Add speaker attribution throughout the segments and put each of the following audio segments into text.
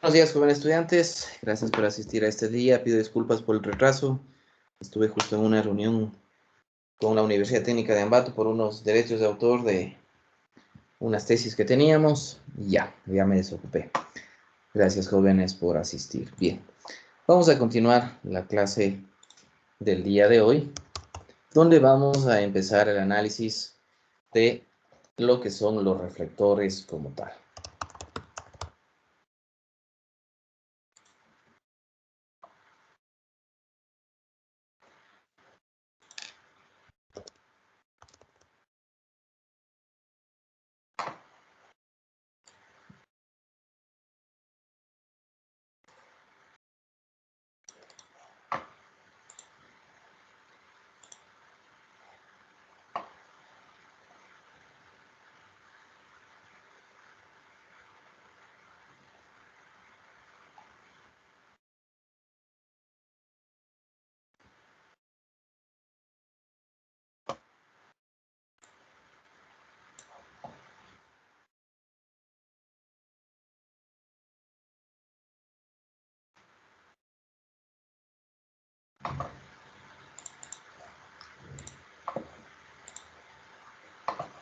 Speaker 1: Buenos días, jóvenes estudiantes. Gracias por asistir a este día. Pido disculpas por el retraso. Estuve justo en una reunión con la Universidad Técnica de Ambato por unos derechos de autor de unas tesis que teníamos. Y ya me desocupé. Gracias, jóvenes, por asistir. Bien, vamos a continuar la clase del día de hoy, donde vamos a empezar el análisis de lo que son los reflectores como tal.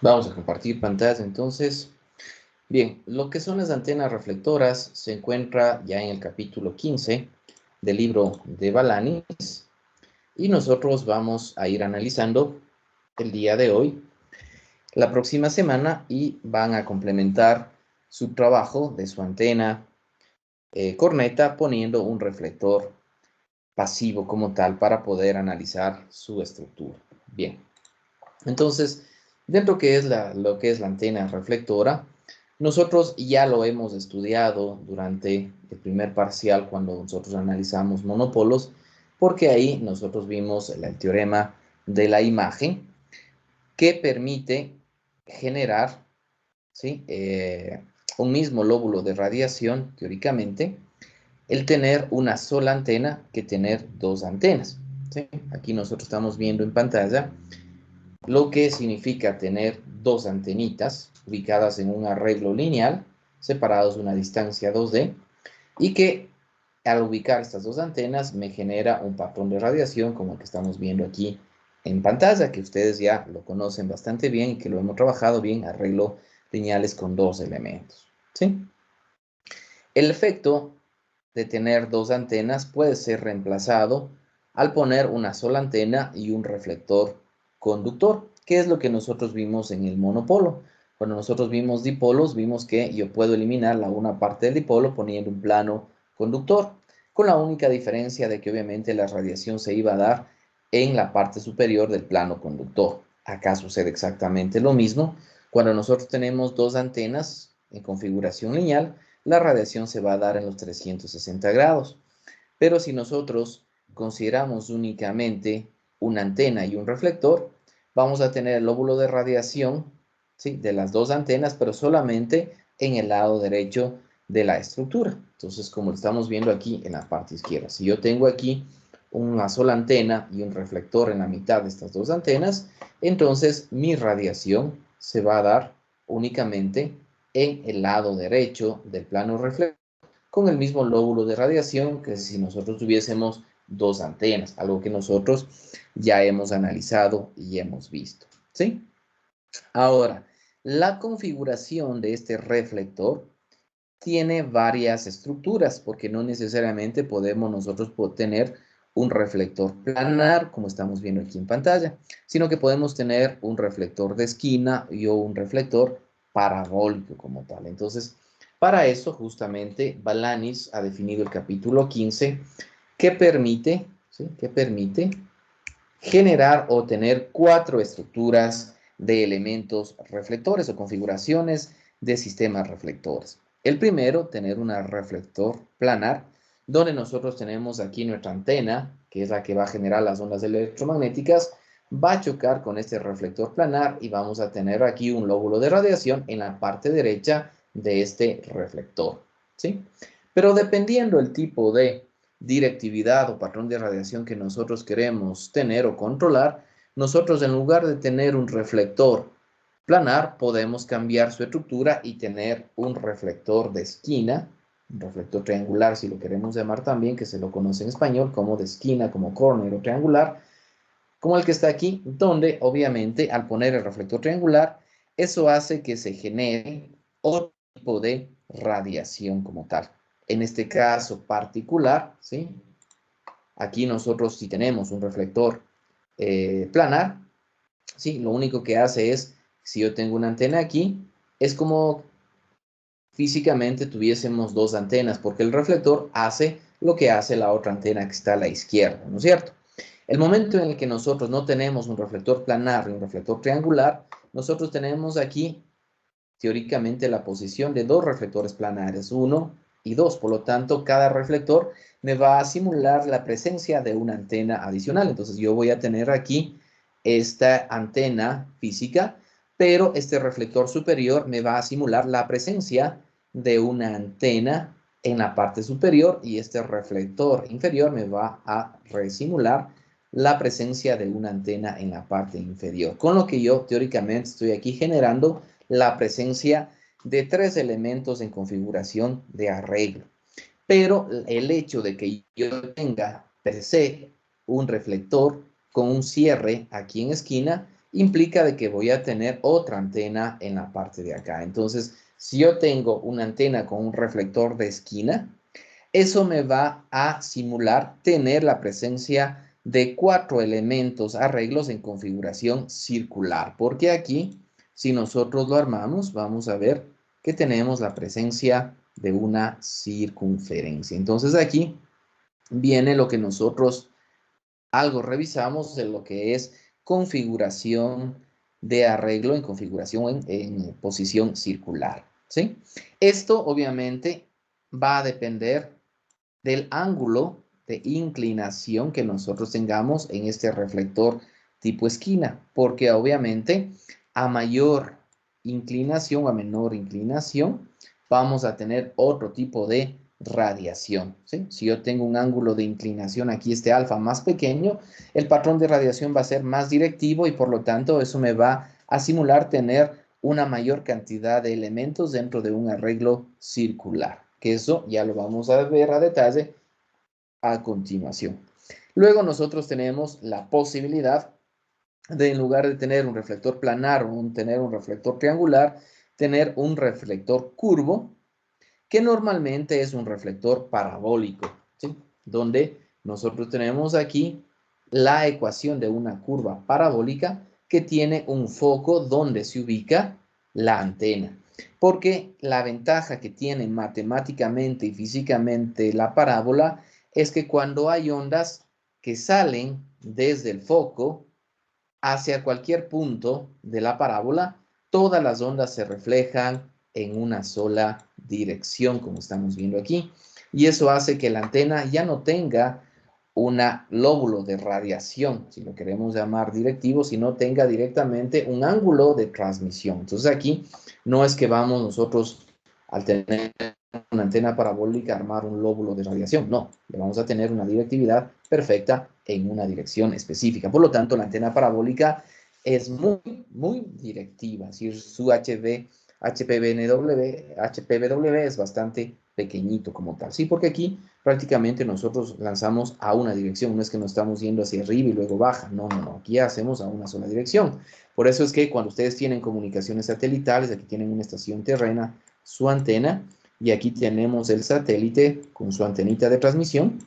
Speaker 1: Vamos a compartir pantalla entonces. Bien, lo que son las antenas reflectoras se encuentra ya en el capítulo 15 del libro de Balanis y nosotros vamos a ir analizando el día de hoy, la próxima semana, y van a complementar su trabajo de su antena corneta poniendo un reflector pasivo como tal para poder analizar su estructura. Bien, entonces, dentro que es lo que es la antena reflectora, nosotros ya lo hemos estudiado durante el primer parcial cuando nosotros analizamos monopolos, porque ahí nosotros vimos el teorema de la imagen que permite generar, ¿sí? Un mismo lóbulo de radiación, teóricamente, el tener una sola antena que tener dos antenas, ¿sí? Aquí nosotros estamos viendo en pantalla lo que significa tener dos antenitas ubicadas en un arreglo lineal, separados de una distancia 2D, y que al ubicar estas dos antenas me genera un patrón de radiación como el que estamos viendo aquí en pantalla, que ustedes ya lo conocen bastante bien y que lo hemos trabajado bien, arreglo lineales con dos elementos, ¿sí? El efecto de tener dos antenas puede ser reemplazado al poner una sola antena y un reflector conductor, que es lo que nosotros vimos en el monopolo. Cuando nosotros vimos dipolos, vimos que yo puedo eliminar la una parte del dipolo poniendo un plano conductor, con la única diferencia de que obviamente la radiación se iba a dar en la parte superior del plano conductor. Acá sucede exactamente lo mismo. Cuando nosotros tenemos dos antenas en configuración lineal, la radiación se va a dar en los 360 grados. Pero si nosotros consideramos únicamente una antena y un reflector, vamos a tener el lóbulo de radiación, ¿sí?, de las dos antenas, pero solamente en el lado derecho de la estructura. Entonces, como lo estamos viendo aquí en la parte izquierda, si yo tengo aquí una sola antena y un reflector en la mitad de estas dos antenas, entonces mi radiación se va a dar únicamente en el lado derecho del plano reflector, con el mismo lóbulo de radiación que si nosotros tuviésemos dos antenas, algo que nosotros ya hemos analizado y hemos visto, ¿sí? Ahora, la configuración de este reflector tiene varias estructuras, porque no necesariamente podemos nosotros tener un reflector planar, como estamos viendo aquí en pantalla, sino que podemos tener un reflector de esquina y o un reflector parabólico como tal. Entonces, para eso justamente Balanis ha definido el capítulo 15 que permite, ¿sí?, que permite generar o tener cuatro estructuras de elementos reflectores o configuraciones de sistemas reflectores. El primero, tener un reflector planar, donde nosotros tenemos aquí nuestra antena, que es la que va a generar las ondas electromagnéticas, va a chocar con este reflector planar y vamos a tener aquí un lóbulo de radiación en la parte derecha de este reflector, ¿sí? Pero dependiendo el tipo de directividad o patrón de radiación que nosotros queremos tener o controlar, nosotros en lugar de tener un reflector planar, podemos cambiar su estructura y tener un reflector de esquina, un reflector triangular, si lo queremos llamar también, que se lo conoce en español como de esquina, como corner o triangular, como el que está aquí, donde obviamente al poner el reflector triangular, eso hace que se genere otro tipo de radiación como tal. En este caso particular, ¿sí? Aquí nosotros si tenemos un reflector planar, ¿sí? Lo único que hace es, si yo tengo una antena aquí, es como físicamente tuviésemos dos antenas, porque el reflector hace lo que hace la otra antena que está a la izquierda, ¿no es cierto? El momento en el que nosotros no tenemos un reflector planar y un reflector triangular, nosotros tenemos aquí teóricamente la posición de dos reflectores planares, 1 y 2. Por lo tanto, cada reflector me va a simular la presencia de una antena adicional. Entonces, yo voy a tener aquí esta antena física, pero este reflector superior me va a simular la presencia de una antena en la parte superior y este reflector inferior me va a resimular la presencia de una antena en la parte inferior. Con lo que yo teóricamente estoy aquí generando la presencia de tres elementos en configuración de arreglo. Pero el hecho de que yo tenga per se un reflector con un cierre aquí en esquina implica de que voy a tener otra antena en la parte de acá. Entonces, si yo tengo una antena con un reflector de esquina, eso me va a simular tener la presencia de 4 elementos arreglos en configuración circular, porque aquí, si nosotros lo armamos, vamos a ver que tenemos la presencia de una circunferencia. Entonces aquí viene lo que nosotros algo revisamos de lo que es configuración de arreglo en configuración en posición circular, ¿sí? Esto obviamente va a depender del ángulo de inclinación que nosotros tengamos en este reflector tipo esquina, porque obviamente a mayor inclinación o a menor inclinación vamos a tener otro tipo de radiación, ¿sí? Si yo tengo un ángulo de inclinación aquí, este alfa más pequeño, el patrón de radiación va a ser más directivo y por lo tanto eso me va a simular tener una mayor cantidad de elementos dentro de un arreglo circular, que eso ya lo vamos a ver a detalle a continuación. Luego nosotros tenemos la posibilidad de, en lugar de tener un reflector planar o tener un reflector triangular, tener un reflector curvo, que normalmente es un reflector parabólico, ¿sí? Donde nosotros tenemos aquí la ecuación de una curva parabólica que tiene un foco donde se ubica la antena. Porque la ventaja que tiene matemáticamente y físicamente la parábola es que cuando hay ondas que salen desde el foco hacia cualquier punto de la parábola, todas las ondas se reflejan en una sola dirección, como estamos viendo aquí. Y eso hace que la antena ya no tenga un lóbulo de radiación, si lo queremos llamar directivo, sino tenga directamente un ángulo de transmisión. Entonces aquí no es que vamos nosotros al tener una antena parabólica armar un lóbulo de radiación, no, le vamos a tener una directividad perfecta en una dirección específica. Por lo tanto, la antena parabólica es muy directiva, es decir, su HPBW es bastante pequeñito como tal. Sí, porque aquí prácticamente nosotros lanzamos a una dirección, no es que nos estamos yendo hacia arriba y luego baja, no, aquí hacemos a una sola dirección. Por eso es que cuando ustedes tienen comunicaciones satelitales, aquí tienen una estación terrena, su antena, y aquí tenemos el satélite con su antenita de transmisión,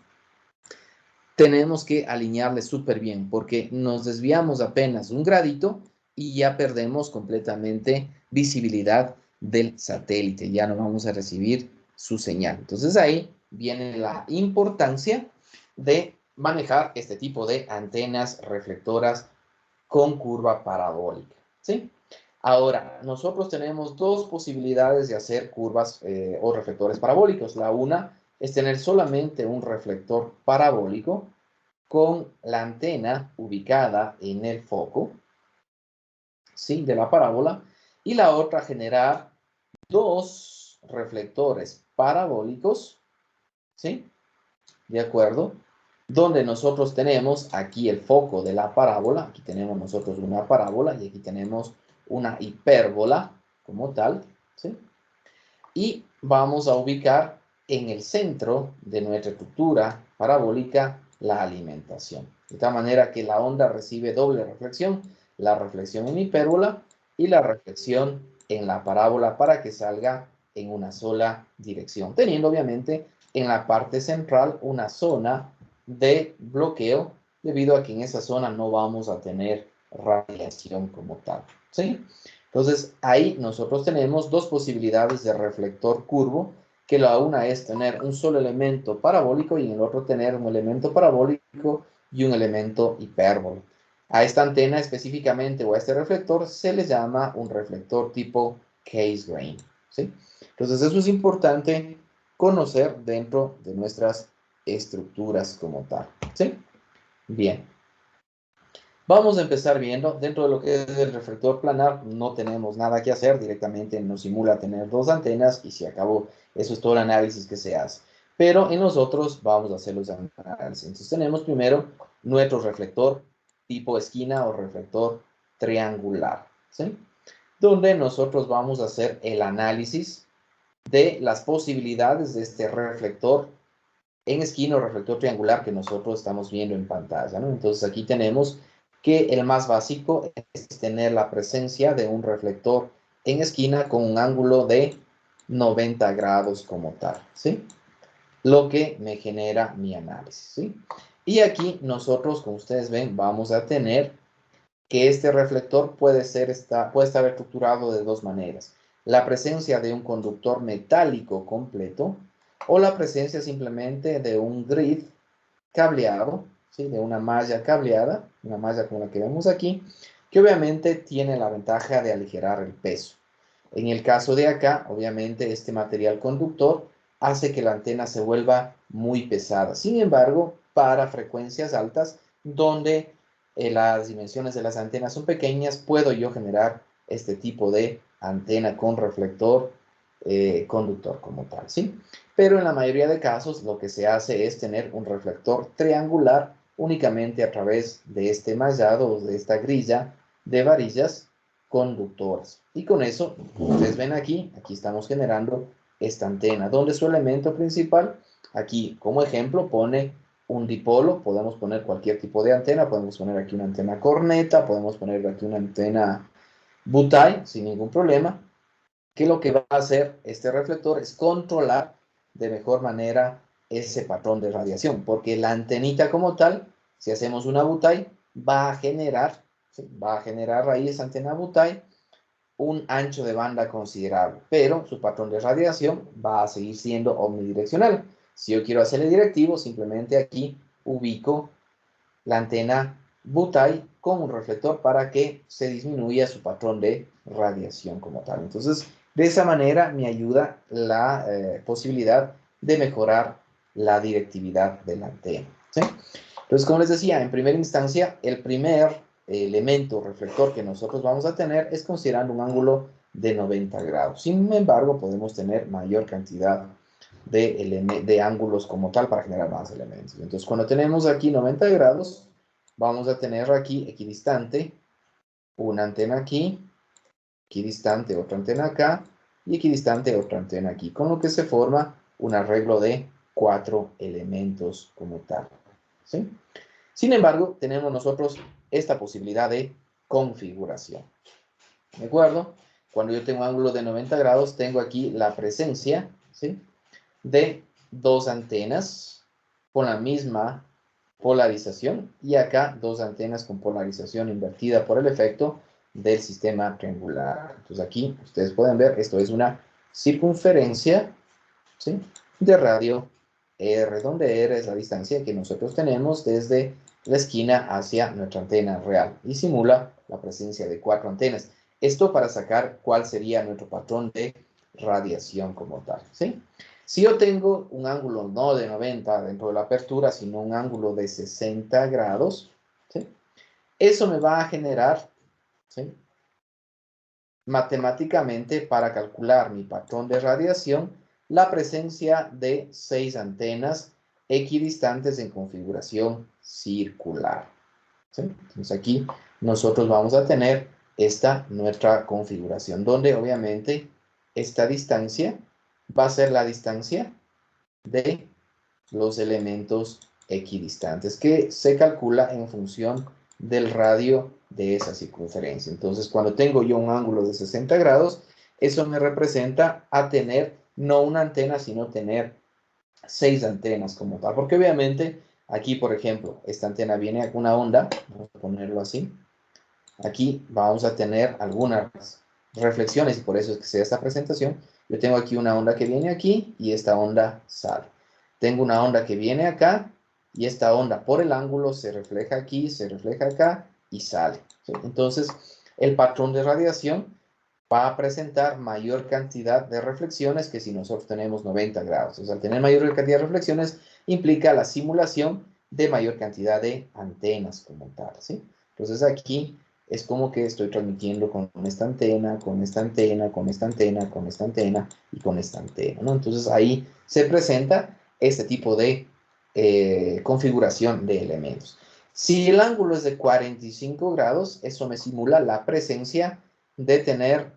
Speaker 1: tenemos que alinearle súper bien porque nos desviamos apenas un gradito y ya perdemos completamente visibilidad del satélite, ya no vamos a recibir su señal. Entonces ahí viene la importancia de manejar este tipo de antenas reflectoras con curva parabólica, ¿sí? Ahora, nosotros tenemos dos posibilidades de hacer curvas o reflectores parabólicos. La una es tener solamente un reflector parabólico con la antena ubicada en el foco, ¿sí? De la parábola. Y la otra, generar dos reflectores parabólicos, ¿sí? ¿De acuerdo? Donde nosotros tenemos aquí el foco de la parábola, aquí tenemos nosotros una parábola y aquí tenemos una hipérbola como tal, ¿sí? Y vamos a ubicar en el centro de nuestra estructura parabólica la alimentación. De tal manera que la onda recibe doble reflexión, la reflexión en hipérbola y la reflexión en la parábola para que salga en una sola dirección, teniendo obviamente en la parte central una zona de bloqueo, debido a que en esa zona no vamos a tener radiación como tal, ¿sí? Entonces, ahí nosotros tenemos dos posibilidades de reflector curvo, que la una es tener un solo elemento parabólico y en el otro tener un elemento parabólico y un elemento hipérbolo. A esta antena específicamente o a este reflector se le llama un reflector tipo Cassegrain, ¿sí? Entonces, eso es importante conocer dentro de nuestras estructuras como tal, ¿sí? Bien. Vamos a empezar viendo, dentro de lo que es el reflector planar, no tenemos nada que hacer, directamente nos simula tener dos antenas y se acabó. Eso es todo el análisis que se hace. Pero en los otros vamos a hacer los análisis. Entonces tenemos primero nuestro reflector tipo esquina o reflector triangular, ¿sí? Donde nosotros vamos a hacer el análisis de las posibilidades de este reflector en esquina o reflector triangular que nosotros estamos viendo en pantalla, ¿no? Entonces aquí tenemos que el más básico es tener la presencia de un reflector en esquina con un ángulo de 90 grados como tal, ¿sí? Lo que me genera mi análisis, ¿sí? Y aquí nosotros, como ustedes ven, vamos a tener que este reflector puede estar estructurado de dos maneras. La presencia de un conductor metálico completo o la presencia simplemente de un grid cableado, ¿sí? De una malla cableada, una malla como la que vemos aquí, que obviamente tiene la ventaja de aligerar el peso. En el caso de acá, obviamente este material conductor hace que la antena se vuelva muy pesada. Sin embargo, para frecuencias altas, donde las dimensiones de las antenas son pequeñas, puedo yo generar este tipo de antena con reflector conductor como tal, ¿sí? Pero en la mayoría de casos lo que se hace es tener un reflector triangular únicamente a través de este mallado o de esta grilla de varillas conductoras. Y con eso, como ustedes ven aquí, aquí estamos generando esta antena, donde su elemento principal, aquí como ejemplo, pone un dipolo. Podemos poner cualquier tipo de antena, podemos poner aquí una antena corneta, podemos poner aquí una antena butai sin ningún problema, que lo que va a hacer este reflector es controlar de mejor manera ese patrón de radiación, porque la antenita como tal, si hacemos una butai, va a generar, ¿sí? Va a generar ahí esa antena butai un ancho de banda considerable, pero su patrón de radiación va a seguir siendo omnidireccional. Si yo quiero hacerle directivo, simplemente aquí ubico la antena butai con un reflector para que se disminuya su patrón de radiación como tal. Entonces, de esa manera me ayuda la posibilidad de mejorar la directividad de la antena, ¿sí? Entonces, como les decía, en primera instancia, el primer elemento reflector que nosotros vamos a tener es considerando un ángulo de 90 grados. Sin embargo, podemos tener mayor cantidad de ángulos como tal para generar más elementos. Entonces, cuando tenemos aquí 90 grados, vamos a tener aquí equidistante una antena aquí, equidistante otra antena acá y equidistante otra antena aquí, con lo que se forma un arreglo de 4 elementos como tal, ¿sí? Sin embargo, tenemos nosotros esta posibilidad de configuración, ¿de acuerdo? Cuando yo tengo un ángulo de 90 grados, tengo aquí la presencia, ¿sí?, de dos antenas con la misma polarización y acá dos antenas con polarización invertida por el efecto del sistema triangular. Entonces aquí ustedes pueden ver, esto es una circunferencia, ¿sí?, de radio R, donde R es la distancia que nosotros tenemos desde la esquina hacia nuestra antena real y simula la presencia de 4 antenas. Esto para sacar cuál sería nuestro patrón de radiación como tal, ¿sí? Si yo tengo un ángulo no de 90 dentro de la apertura, sino un ángulo de 60 grados, ¿sí?, eso me va a generar, ¿sí?, matemáticamente, para calcular mi patrón de radiación, la presencia de 6 antenas equidistantes en configuración circular, ¿sí? Entonces aquí nosotros vamos a tener esta nuestra configuración, donde obviamente esta distancia va a ser la distancia de los elementos equidistantes, que se calcula en función del radio de esa circunferencia. Entonces, cuando tengo yo un ángulo de 60 grados, eso me representa a tener no una antena, sino tener 6 antenas como tal. Porque obviamente, aquí, por ejemplo, esta antena viene con una onda, vamos a ponerlo así. Aquí vamos a tener algunas reflexiones y por eso es que se da esta presentación. Yo tengo aquí una onda que viene aquí y esta onda sale. Tengo una onda que viene acá y esta onda por el ángulo se refleja aquí, se refleja acá y sale. ¿Sí? Entonces, el patrón de radiación va a presentar mayor cantidad de reflexiones que si nosotros tenemos 90 grados. Entonces, al tener mayor cantidad de reflexiones, implica la simulación de mayor cantidad de antenas como tal. ¿Sí? Entonces, aquí es como que estoy transmitiendo con esta antena, con esta antena, con esta antena, con esta antena y con esta antena, ¿no? Entonces ahí se presenta este tipo de configuración de elementos. Si el ángulo es de 45 grados, eso me simula la presencia de tener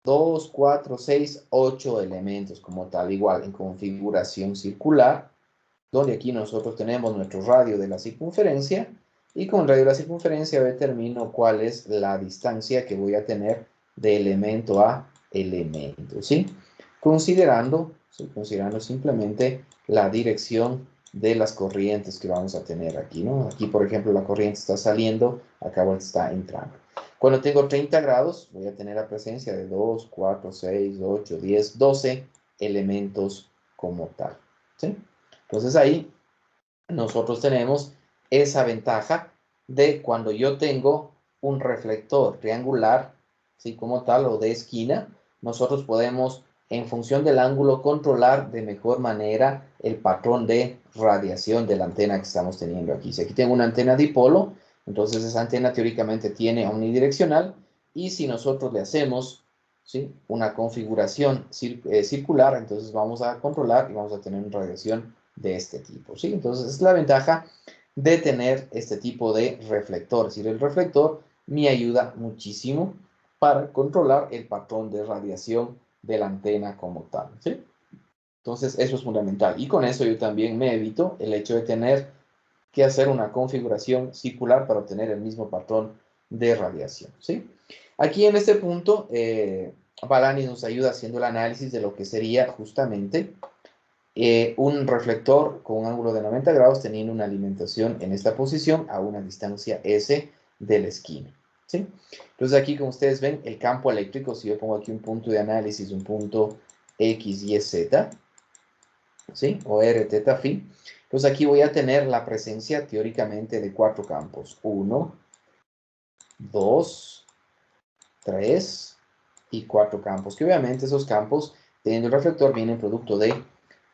Speaker 1: 2, 4, 6, 8 elementos como tal, igual en configuración circular, donde aquí nosotros tenemos nuestro radio de la circunferencia y con el radio de la circunferencia determino cuál es la distancia que voy a tener de elemento a elemento, ¿sí? Considerando simplemente la dirección de las corrientes que vamos a tener aquí, ¿no? Aquí, por ejemplo, la corriente está saliendo, acá está entrando. Cuando tengo 30 grados, voy a tener la presencia de 2, 4, 6, 8, 10, 12 elementos como tal, ¿sí? Entonces ahí nosotros tenemos esa ventaja de cuando yo tengo un reflector triangular, ¿sí? Como tal, o de esquina, nosotros podemos, en función del ángulo, controlar de mejor manera el patrón de radiación de la antena que estamos teniendo aquí. Si aquí tengo una antena dipolo, entonces esa antena teóricamente tiene omnidireccional, y si nosotros le hacemos, ¿sí?, una configuración circular, entonces vamos a controlar y vamos a tener una radiación de este tipo, ¿sí? Entonces, es la ventaja de tener este tipo de reflector. Es decir, el reflector me ayuda muchísimo para controlar el patrón de radiación de la antena como tal, ¿sí? Entonces, eso es fundamental. Y con eso yo también me evito el hecho de tener que hacer una configuración circular para obtener el mismo patrón de radiación, ¿sí? Aquí en este punto, Balanis nos ayuda haciendo el análisis de lo que sería justamente un reflector con un ángulo de 90 grados teniendo una alimentación en esta posición a una distancia S de la esquina, ¿sí? Entonces aquí, como ustedes ven, el campo eléctrico, si yo pongo aquí un punto de análisis, un punto X, Y, Z, ¿sí? O R, teta, phi. Entonces aquí voy a tener la presencia teóricamente de 4 campos. 1, 2, 3 y 4 campos. Que obviamente esos campos, teniendo el reflector, vienen producto de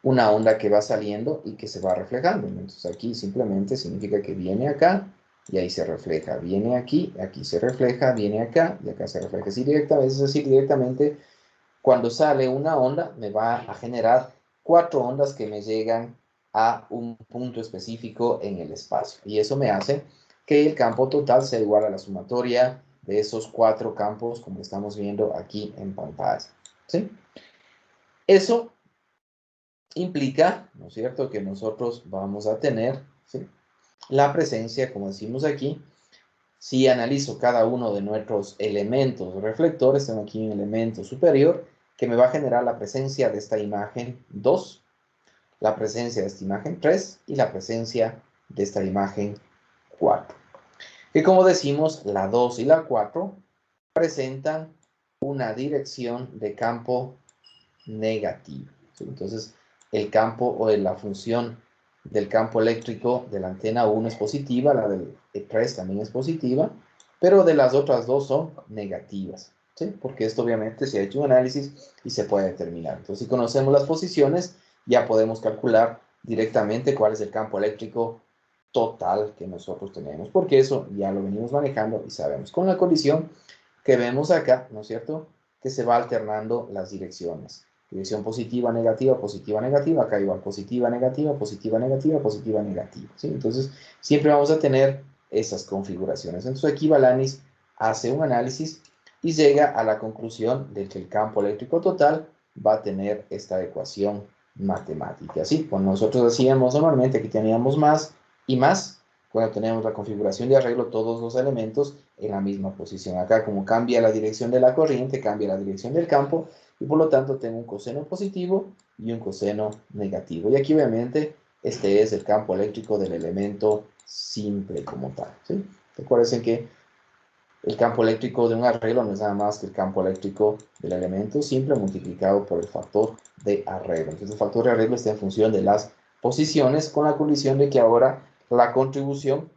Speaker 1: una onda que va saliendo y que se va reflejando. Entonces aquí simplemente significa que viene acá y ahí se refleja. Viene aquí, aquí se refleja, viene acá y acá se refleja. Así directamente, es decir, directamente cuando sale una onda me va a generar 4 ondas que me llegan a un punto específico en el espacio. Y eso me hace que el campo total sea igual a la sumatoria de esos 4 campos como estamos viendo aquí en pantalla, ¿sí? Eso implica, ¿no es cierto?, que nosotros vamos a tener, ¿sí?, la presencia, como decimos aquí, si analizo cada uno de nuestros elementos reflectores, tengo aquí un elemento superior que me va a generar la presencia de esta imagen 2, la presencia de esta imagen 3 y la presencia de esta imagen 4. Que como decimos, la 2 y la 4 presentan una dirección de campo negativo, ¿sí? Entonces, el campo o la función del campo eléctrico de la antena 1 es positiva, la del 3 también es positiva, pero de las otras dos son negativas, ¿sí? Porque esto obviamente se ha hecho un análisis y se puede determinar. Entonces, si conocemos las posiciones, ya podemos calcular directamente cuál es el campo eléctrico total que nosotros tenemos, porque eso ya lo venimos manejando y sabemos. Con la colisión que vemos acá, ¿no es cierto?, que se va alternando las direcciones. Dirección positiva, negativa, acá igual positiva, negativa, positiva, negativa, positiva, negativa, ¿sí? Entonces, siempre vamos a tener esas configuraciones. Entonces, aquí Balanis hace un análisis y llega a la conclusión de que el campo eléctrico total va a tener esta ecuación matemática. ¿Sí? Cuando nosotros hacíamos normalmente, aquí teníamos más y más, cuando tenemos la configuración de arreglo, todos los elementos en la misma posición. Acá, como cambia la dirección de la corriente, cambia la dirección del campo, y por lo tanto tengo un coseno positivo y un coseno negativo. Y aquí obviamente este es el campo eléctrico del elemento simple como tal. ¿Sí? Recuerden que el campo eléctrico de un arreglo no es nada más que el campo eléctrico del elemento simple multiplicado por el factor de arreglo. Entonces el factor de arreglo está en función de las posiciones, con la condición de que ahora la contribución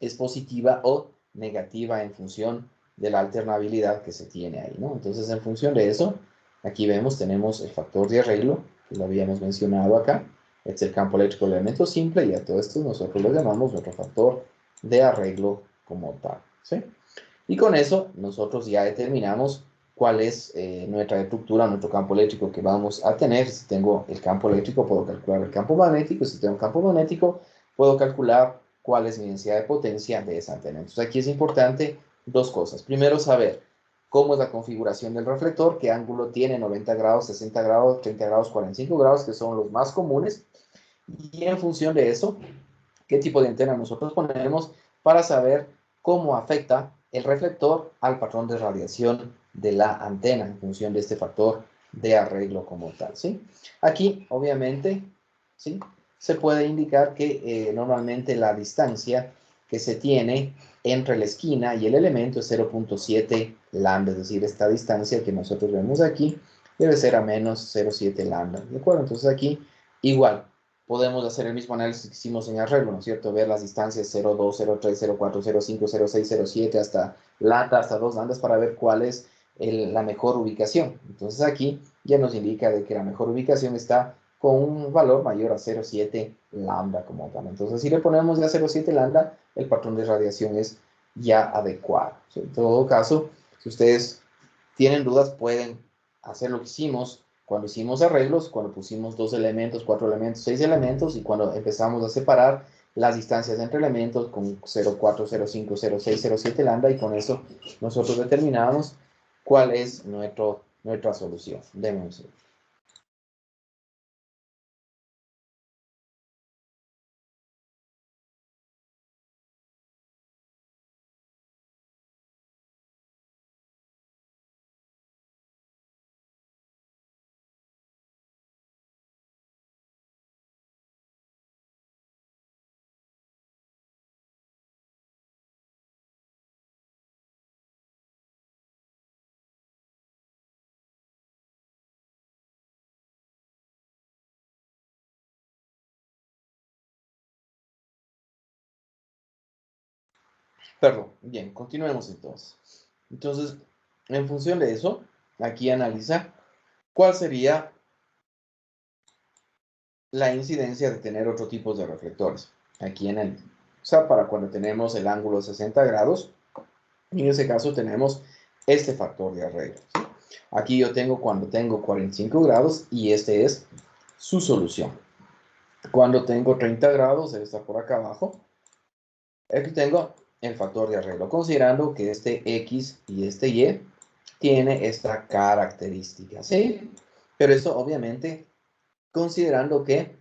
Speaker 1: es positiva o negativa en función de la alternabilidad que se tiene ahí, ¿no? Entonces, en función de eso, aquí vemos, tenemos el factor de arreglo, que lo habíamos mencionado acá. Este es el campo eléctrico del elemento simple, y a todo esto nosotros lo llamamos nuestro factor de arreglo como tal, ¿sí? Y con eso nosotros ya determinamos cuál es nuestra estructura, nuestro campo eléctrico que vamos a tener. Si tengo el campo eléctrico, puedo calcular el campo magnético. Si tengo un campo magnético, puedo calcular cuál es mi densidad de potencia de esa antena. Entonces aquí es importante dos cosas. Primero, saber cómo es la configuración del reflector, qué ángulo tiene, 90 grados, 60 grados, 30 grados, 45 grados, que son los más comunes. Y en función de eso, qué tipo de antena nosotros ponemos para saber cómo afecta el reflector al patrón de radiación de la antena en función de este factor de arreglo como tal, ¿sí? Aquí, obviamente, ¿sí? Se puede indicar que normalmente la distancia que se tiene entre la esquina y el elemento es 0.7 lambda, es decir, esta distancia que nosotros vemos aquí debe ser a menos 0.7 lambda, ¿de acuerdo? Entonces aquí, igual, podemos hacer el mismo análisis que hicimos en arreglo, ¿no es cierto? Ver las distancias 0, 2, 0, 3, 0, 4, 0, 5, 0, 6, 0, 7, hasta lambda, hasta 2 lambdas, para ver cuál es la mejor ubicación. Entonces aquí ya nos indica de que la mejor ubicación está con un valor mayor a 0,7 lambda como tal. Entonces si le ponemos ya 0,7 lambda, el patrón de radiación es ya adecuado. ¿Sí? En todo caso, si ustedes tienen dudas, pueden hacer lo que hicimos cuando hicimos arreglos, cuando pusimos 2 elementos, 4 elementos, 6 elementos, y cuando empezamos a separar las distancias entre elementos con 0,4, 0,5, 0,6, 0,7 lambda, y con eso nosotros determinamos cuál es nuestra solución. Deme un segundo. Perdón. Bien, continuemos entonces. Entonces, en función de eso, aquí analiza cuál sería la incidencia de tener otro tipo de reflectores. Aquí o sea, para cuando tenemos el ángulo 60 grados, en ese caso tenemos este factor de arreglo, ¿sí? Aquí yo tengo cuando tengo 45 grados y este es su solución. Cuando tengo 30 grados, él está por acá abajo. Aquí tengo el factor de arreglo, considerando que este X y este Y tiene esta característica, ¿sí? Pero eso obviamente considerando que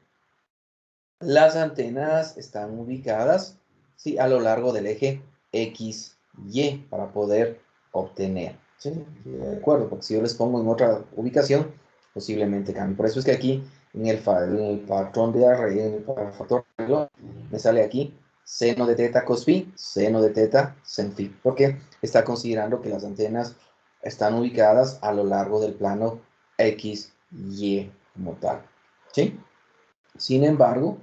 Speaker 1: las antenas están ubicadas, ¿sí?, a lo largo del eje X, Y para poder obtener, ¿sí? De acuerdo, porque si yo les pongo en otra ubicación, posiblemente cambie. Por eso es que aquí en el patrón de arreglo, en el factor de arreglo, me sale aquí seno de teta cos phi, seno de teta sen phi, porque está considerando que las antenas están ubicadas a lo largo del plano X, Y como tal, ¿sí? Sin embargo,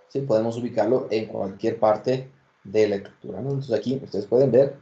Speaker 1: sí podemos ubicarlo en cualquier parte de la estructura, ¿no? Entonces aquí ustedes pueden ver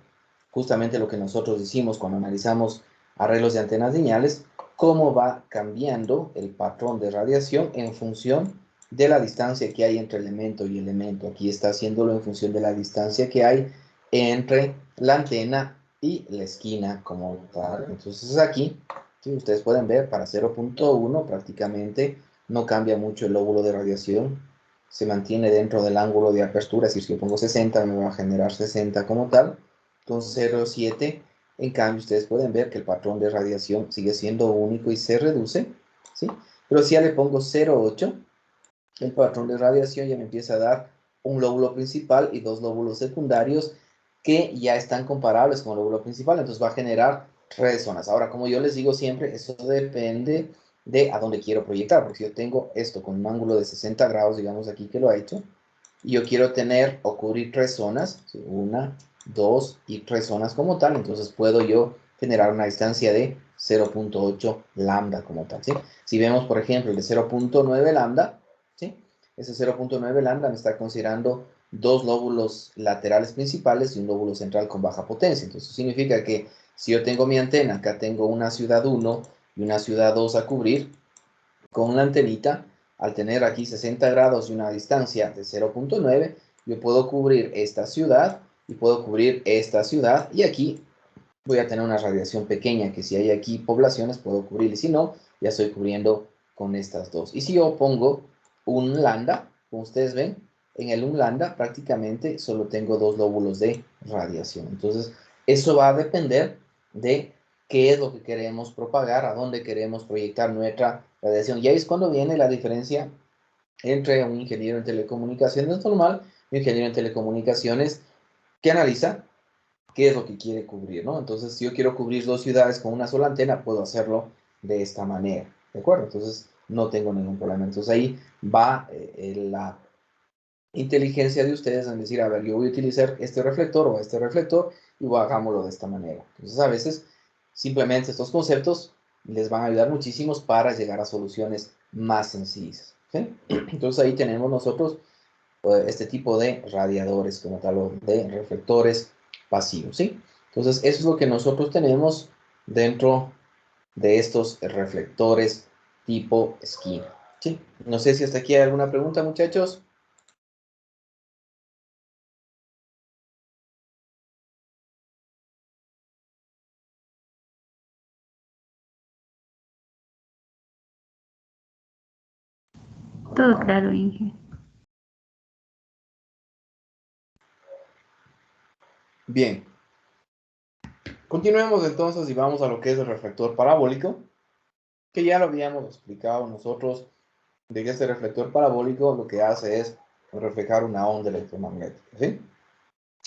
Speaker 1: justamente lo que nosotros hicimos cuando analizamos arreglos de antenas lineales, cómo va cambiando el patrón de radiación en función de la distancia que hay entre elemento y elemento. Aquí está haciéndolo en función de la distancia que hay entre la antena y la esquina como tal. Entonces aquí, ¿sí?, ustedes pueden ver para 0.1 prácticamente no cambia mucho el lóbulo de radiación, se mantiene dentro del ángulo de apertura, es decir, si yo pongo 60 me va a generar 60 como tal. Entonces 0,7, en cambio ustedes pueden ver que el patrón de radiación sigue siendo único y se reduce, ¿sí? Pero si ya le pongo 0,8, el patrón de radiación ya me empieza a dar un lóbulo principal y dos lóbulos secundarios que ya están comparables con el lóbulo principal, entonces va a generar tres zonas. Ahora, como yo les digo siempre, eso depende de a dónde quiero proyectar, porque si yo tengo esto con un ángulo de 60 grados, digamos aquí que lo ha hecho, y yo quiero tener o cubrir tres zonas, ¿sí? Una, dos y tres zonas como tal, entonces puedo yo generar una distancia de 0,8 lambda como tal, ¿sí? Si vemos, por ejemplo, el de 0,9 lambda, ¿sí? Ese 0,9 lambda me está considerando dos lóbulos laterales principales y un lóbulo central con baja potencia. Entonces, eso significa que si yo tengo mi antena, acá tengo una ciudad 1 y una ciudad 2 a cubrir, con la antenita, al tener aquí 60 grados y una distancia de 0,9, yo puedo cubrir esta ciudad y puedo cubrir esta ciudad y aquí voy a tener una radiación pequeña que si hay aquí poblaciones puedo cubrir y si no, ya estoy cubriendo con estas dos. Y si yo pongo un lambda, como ustedes ven, en el un lambda prácticamente solo tengo dos lóbulos de radiación. Entonces, eso va a depender de qué es lo que queremos propagar, a dónde queremos proyectar nuestra radiación. Y ahí es cuando viene la diferencia entre un ingeniero en telecomunicaciones normal y un ingeniero en telecomunicaciones que analiza qué es lo que quiere cubrir, ¿no? Entonces, si yo quiero cubrir dos ciudades con una sola antena, puedo hacerlo de esta manera, ¿de acuerdo? Entonces, no tengo ningún problema. Entonces, ahí va la inteligencia de ustedes en decir, a ver, yo voy a utilizar este reflector o este reflector y hagámoslo de esta manera. Entonces, a veces, simplemente estos conceptos les van a ayudar muchísimos para llegar a soluciones más sencillas, ¿sí? Entonces, ahí tenemos nosotros este tipo de radiadores como tal, o de reflectores pasivos, ¿sí? Entonces, eso es lo que nosotros tenemos dentro de estos reflectores tipo esquina, ¿sí? No sé si hasta aquí hay alguna pregunta, muchachos.
Speaker 2: Todo claro, Inge.
Speaker 1: Bien, continuemos entonces y vamos a lo que es el reflector parabólico, que ya lo habíamos explicado nosotros, de que este reflector parabólico lo que hace es reflejar una onda electromagnética, ¿sí?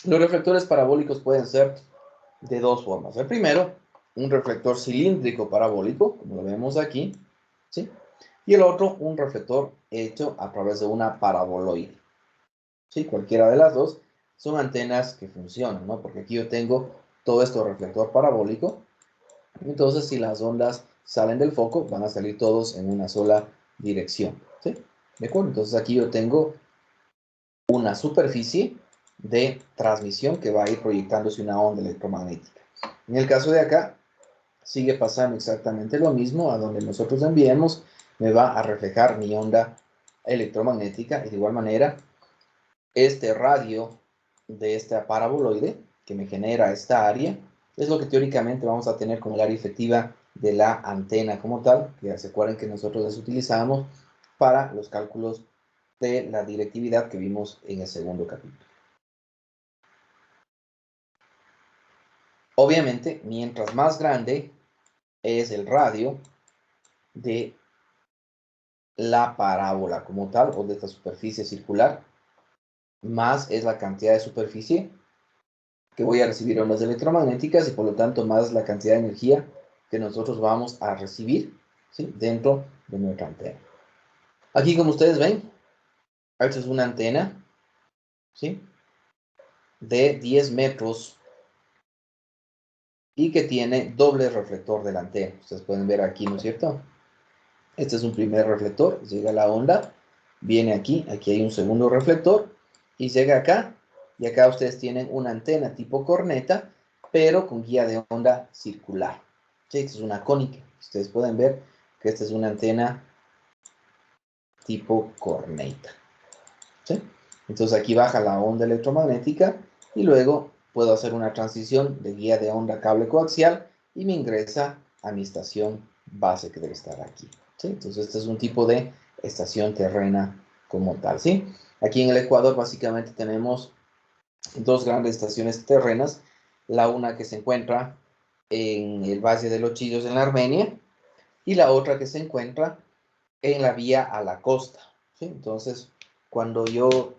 Speaker 1: Los reflectores parabólicos pueden ser de dos formas. El primero, un reflector cilíndrico parabólico, como lo vemos aquí, ¿sí? Y el otro, un reflector hecho a través de una paraboloide, ¿sí? Cualquiera de las dos son antenas que funcionan, ¿no? Porque aquí yo tengo todo esto reflector parabólico, entonces si las ondas salen del foco, van a salir todos en una sola dirección, ¿sí? ¿De acuerdo? Entonces aquí yo tengo una superficie de transmisión que va a ir proyectándose una onda electromagnética. En el caso de acá, sigue pasando exactamente lo mismo. A donde nosotros enviemos, me va a reflejar mi onda electromagnética. Y de igual manera, este radio de esta paraboloide que me genera esta área, es lo que teóricamente vamos a tener como el área efectiva de la antena como tal, que ya se acuerdan que nosotros las utilizamos para los cálculos de la directividad que vimos en el segundo capítulo. Obviamente, mientras más grande es el radio de la parábola como tal, o de esta superficie circular, más es la cantidad de superficie que voy a recibir ondas electromagnéticas y por lo tanto más la cantidad de energía que nosotros vamos a recibir, ¿sí? Dentro de nuestra antena. Aquí, como ustedes ven, esta es una antena, ¿sí? De 10 metros y que tiene doble reflector de la antena. Ustedes pueden ver aquí, ¿no es cierto? Este es un primer reflector, llega la onda, viene aquí, aquí hay un segundo reflector y llega acá, y acá ustedes tienen una antena tipo corneta, pero con guía de onda circular. ¿Sí? Esta es una cónica. Ustedes pueden ver que esta es una antena tipo corneta. ¿Sí? Entonces aquí baja la onda electromagnética y luego puedo hacer una transición de guía de onda cable coaxial y me ingresa a mi estación base que debe estar aquí. ¿Sí? Entonces este es un tipo de estación terrena como tal. ¿Sí? Aquí en el Ecuador básicamente tenemos dos grandes estaciones terrenas. La una que se encuentra en el Valle de los Chillos en la Armenia y la otra que se encuentra en la vía a la costa, ¿sí? Entonces, cuando yo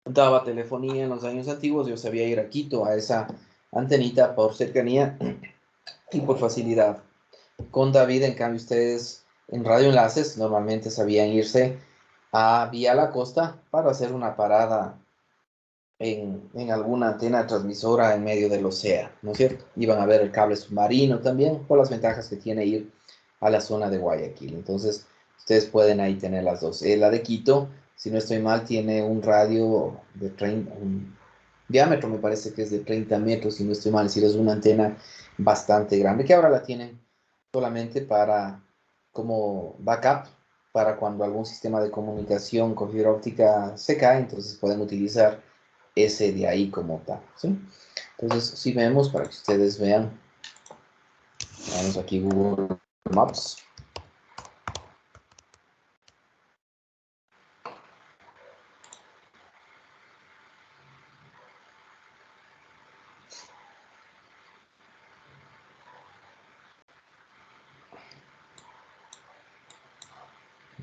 Speaker 1: daba telefonía en los años antiguos, yo sabía ir a Quito, a esa antenita por cercanía y por facilidad. Con David, en cambio, ustedes en radioenlaces normalmente sabían irse a vía la costa para hacer una parada en alguna antena transmisora en medio del océano, ¿no es cierto? Iban a ver el cable submarino también, por las ventajas que tiene ir a la zona de Guayaquil. Entonces, ustedes pueden ahí tener las dos. La de Quito, si no estoy mal, tiene un radio de 30, un diámetro, me parece que es de 30 metros, si no estoy mal, es decir, es una antena bastante grande, que ahora la tienen solamente para, como backup, para cuando algún sistema de comunicación con fibra óptica se cae, entonces pueden utilizar ese de ahí como tal, ¿sí? Entonces, si vemos, para que ustedes vean, vamos aquí Google Maps.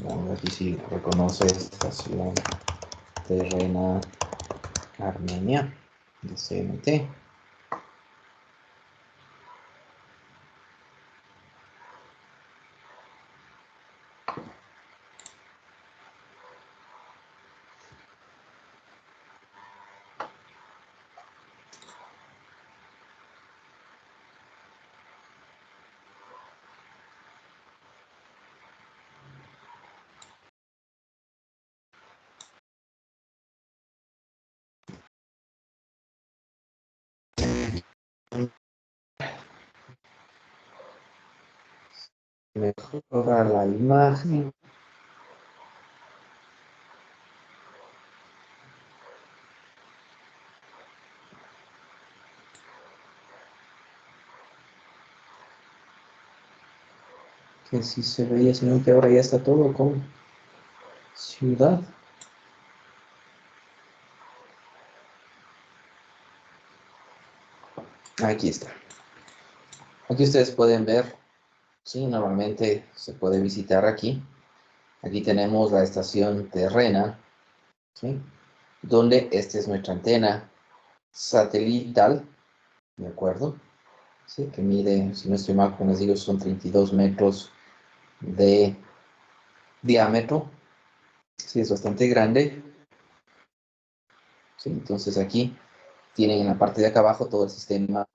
Speaker 1: Vamos aquí si reconoce estación terrena Armenia de CNT. Mejora la imagen. Que sí se veía, sino que ahora ya está todo con ciudad. Aquí está. Aquí ustedes pueden ver, sí, normalmente se puede visitar aquí. Aquí tenemos la estación terrena, ¿sí? Donde esta es nuestra antena satelital, ¿de acuerdo? Sí, que mide, si no estoy mal, como les digo, son 32 metros de diámetro. Sí, es bastante grande. Sí, entonces aquí tienen en la parte de acá abajo todo el sistema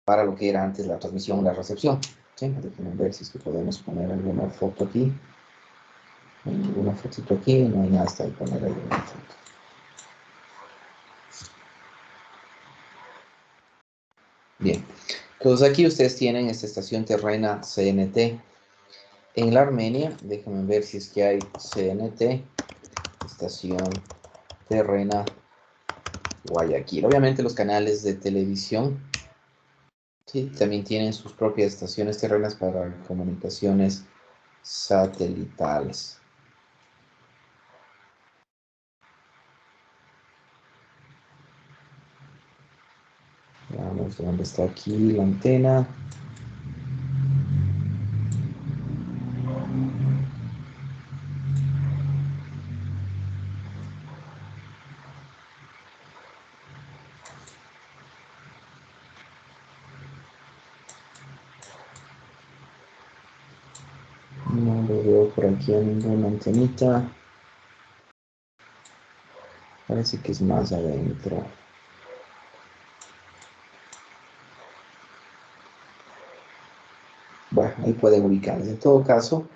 Speaker 1: para lo que era antes la transmisión, la recepción. ¿Sí? Déjenme ver si es que podemos poner alguna foto aquí. Una fotito aquí, no hay nada hasta ahí poner ahí una foto. Bien, entonces aquí ustedes tienen esta estación terrena CNT. En la Armenia, déjenme ver si es que hay CNT, estación terrena Guayaquil. Obviamente los canales de televisión, sí, también tienen sus propias estaciones terrenas para comunicaciones satelitales. Veamos dónde está aquí la antena. No lo veo por aquí a ninguna antenita. Parece que es más adentro. Bueno, ahí pueden ubicarse. En todo caso,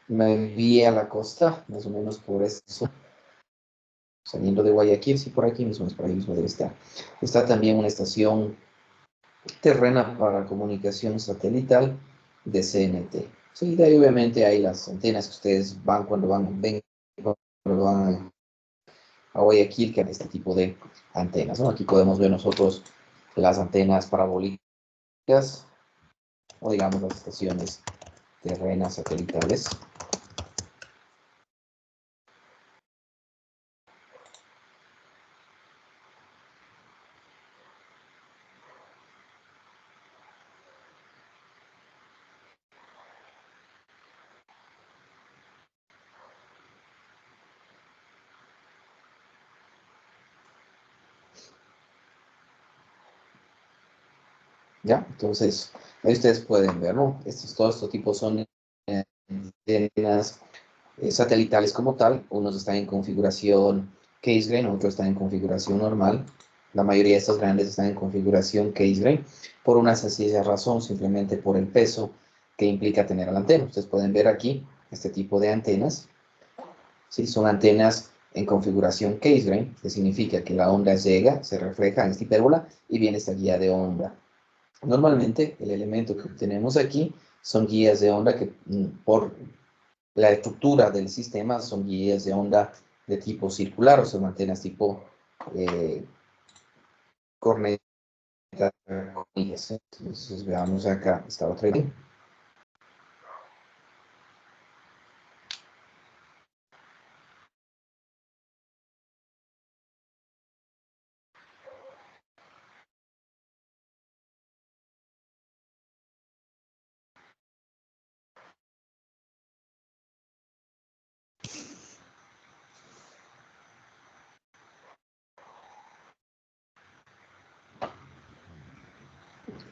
Speaker 1: me envié a la costa, más o menos por eso, saliendo de Guayaquil, sí, por aquí mismo, es por ahí mismo debe estar. Está también una estación terrena para comunicación satelital de CNT. Sí, de ahí obviamente hay las antenas que ustedes van cuando ven cuando van a Guayaquil, que hay este tipo de antenas, ¿no? Aquí podemos ver nosotros las antenas parabólicas o digamos las estaciones terrenas satelitales. ¿Ya? Entonces, ahí ustedes pueden ver, ¿no? Todos estos tipos son antenas satelitales como tal. Unos están en configuración Casegray, otros están en configuración normal. La mayoría de estas grandes están en configuración Casegray por una sencilla razón, simplemente por el peso que implica tener la antena. Ustedes pueden ver aquí este tipo de antenas. ¿Sí? Son antenas en configuración Casegray, que significa que la onda llega, se refleja en esta hipérbola y viene esta guía de onda. Normalmente el elemento que obtenemos aquí son guías de onda que por la estructura del sistema son guías de onda de tipo circular, o son antenas tipo corneta. Entonces veamos acá esta otra idea.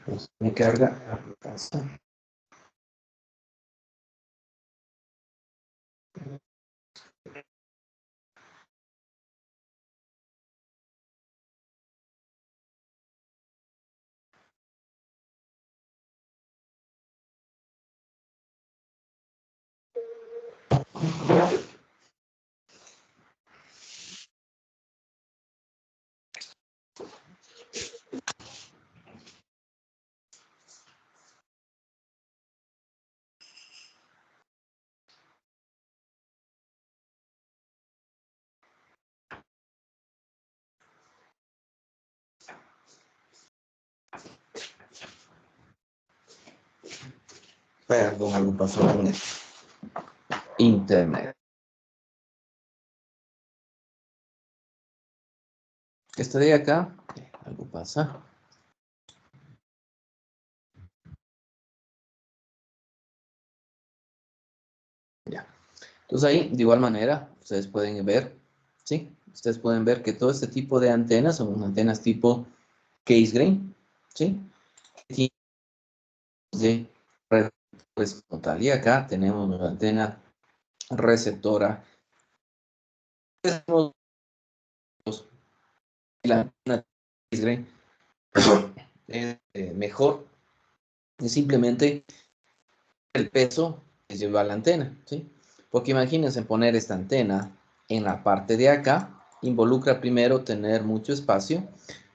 Speaker 1: Pues me carga. Perdón, algo pasó con el internet. Estoy acá, algo pasa. Ya. Entonces ahí, de igual manera, ustedes pueden ver, ¿sí? Ustedes pueden ver que todo este tipo de antenas son antenas tipo Casegray, ¿sí? De red, pues como tal. Y acá tenemos una antena receptora. La antena Casegray es mejor, es simplemente el peso que lleva la antena, ¿sí? Porque imagínense poner esta antena en la parte de acá, involucra primero tener mucho espacio.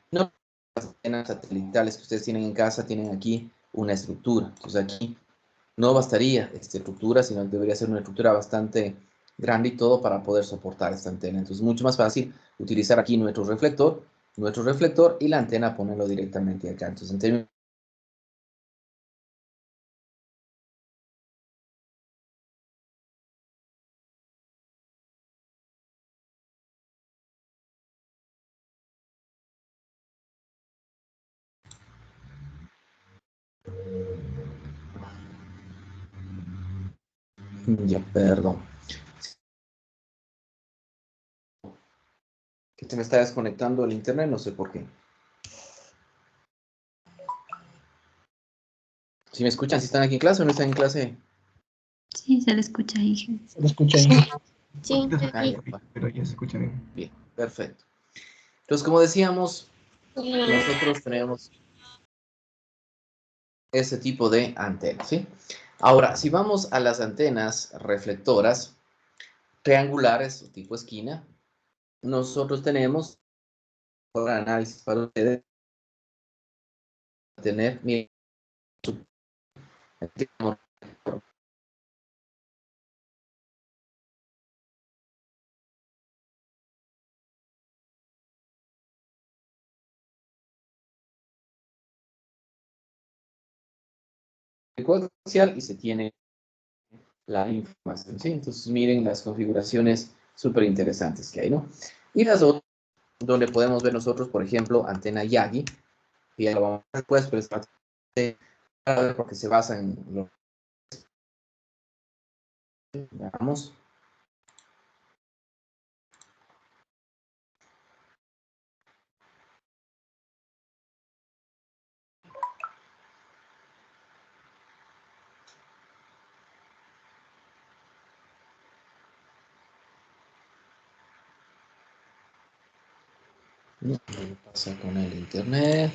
Speaker 1: No, las antenas satelitales que ustedes tienen en casa tienen aquí una estructura. Entonces aquí no bastaría esta estructura, sino que debería ser una estructura bastante grande y todo para poder soportar esta antena. Entonces es mucho más fácil utilizar aquí nuestro reflector y la antena ponerlo directamente acá. Entonces en términos ya, perdón, que se me está desconectando el internet, no sé por qué. Si me escuchan, si están aquí en clase o no están en clase.
Speaker 2: Sí, se le escucha, Inge.
Speaker 3: Se lo escucha ahí.
Speaker 4: Sí,
Speaker 1: Ah, ya,
Speaker 3: Pero ya se escucha bien.
Speaker 1: bien, perfecto. Entonces, como decíamos, nosotros tenemos ese tipo de antenas, ¿sí? Ahora, si vamos a las antenas reflectoras triangulares o tipo esquina, nosotros tenemos, por análisis para ustedes, tener, miren, secuencial y se tiene la información, ¿sí? Entonces, miren las configuraciones súper interesantes que hay, ¿no? Y las otras, donde podemos ver nosotros, por ejemplo, antena Yagi, y ya lo vamos a ver después, pero es bastante porque se basa en lo que veamos. No, ¿qué pasa con el internet?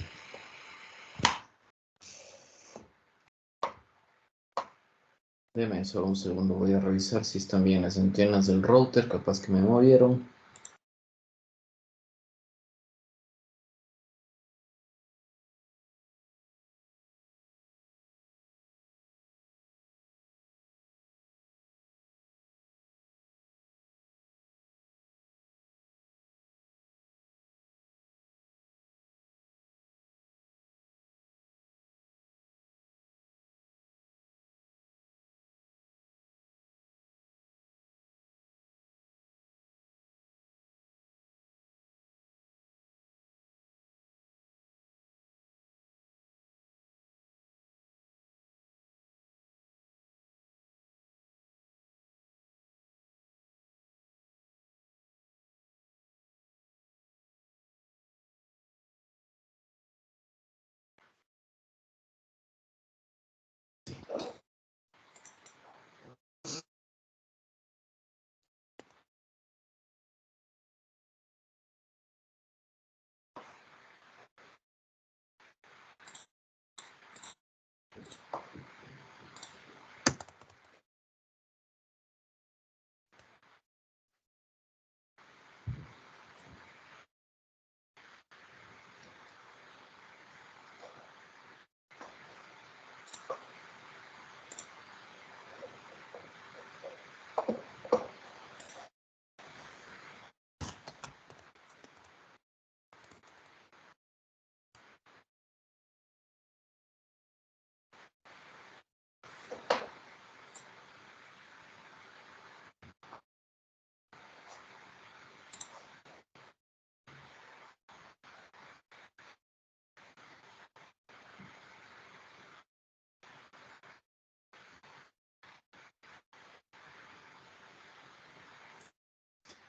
Speaker 1: Deme solo un segundo, voy a revisar si están bien las antenas del router, capaz que me movieron.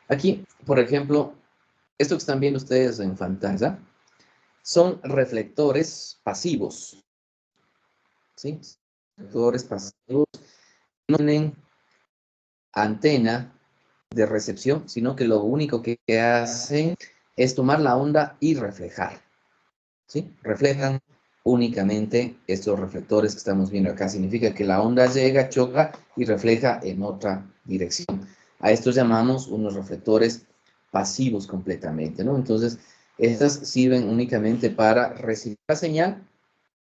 Speaker 1: Aquí, por ejemplo, esto que están viendo ustedes en pantalla son reflectores pasivos, ¿sí? Reflectores pasivos no tienen antena de recepción, sino que lo único que hacen es tomar la onda y reflejar, ¿sí? Reflejan únicamente estos reflectores que estamos viendo acá. Significa que la onda llega, choca y refleja en otra dirección. A estos llamamos unos reflectores pasivos completamente, ¿no? Entonces, estas sirven únicamente para recibir la señal,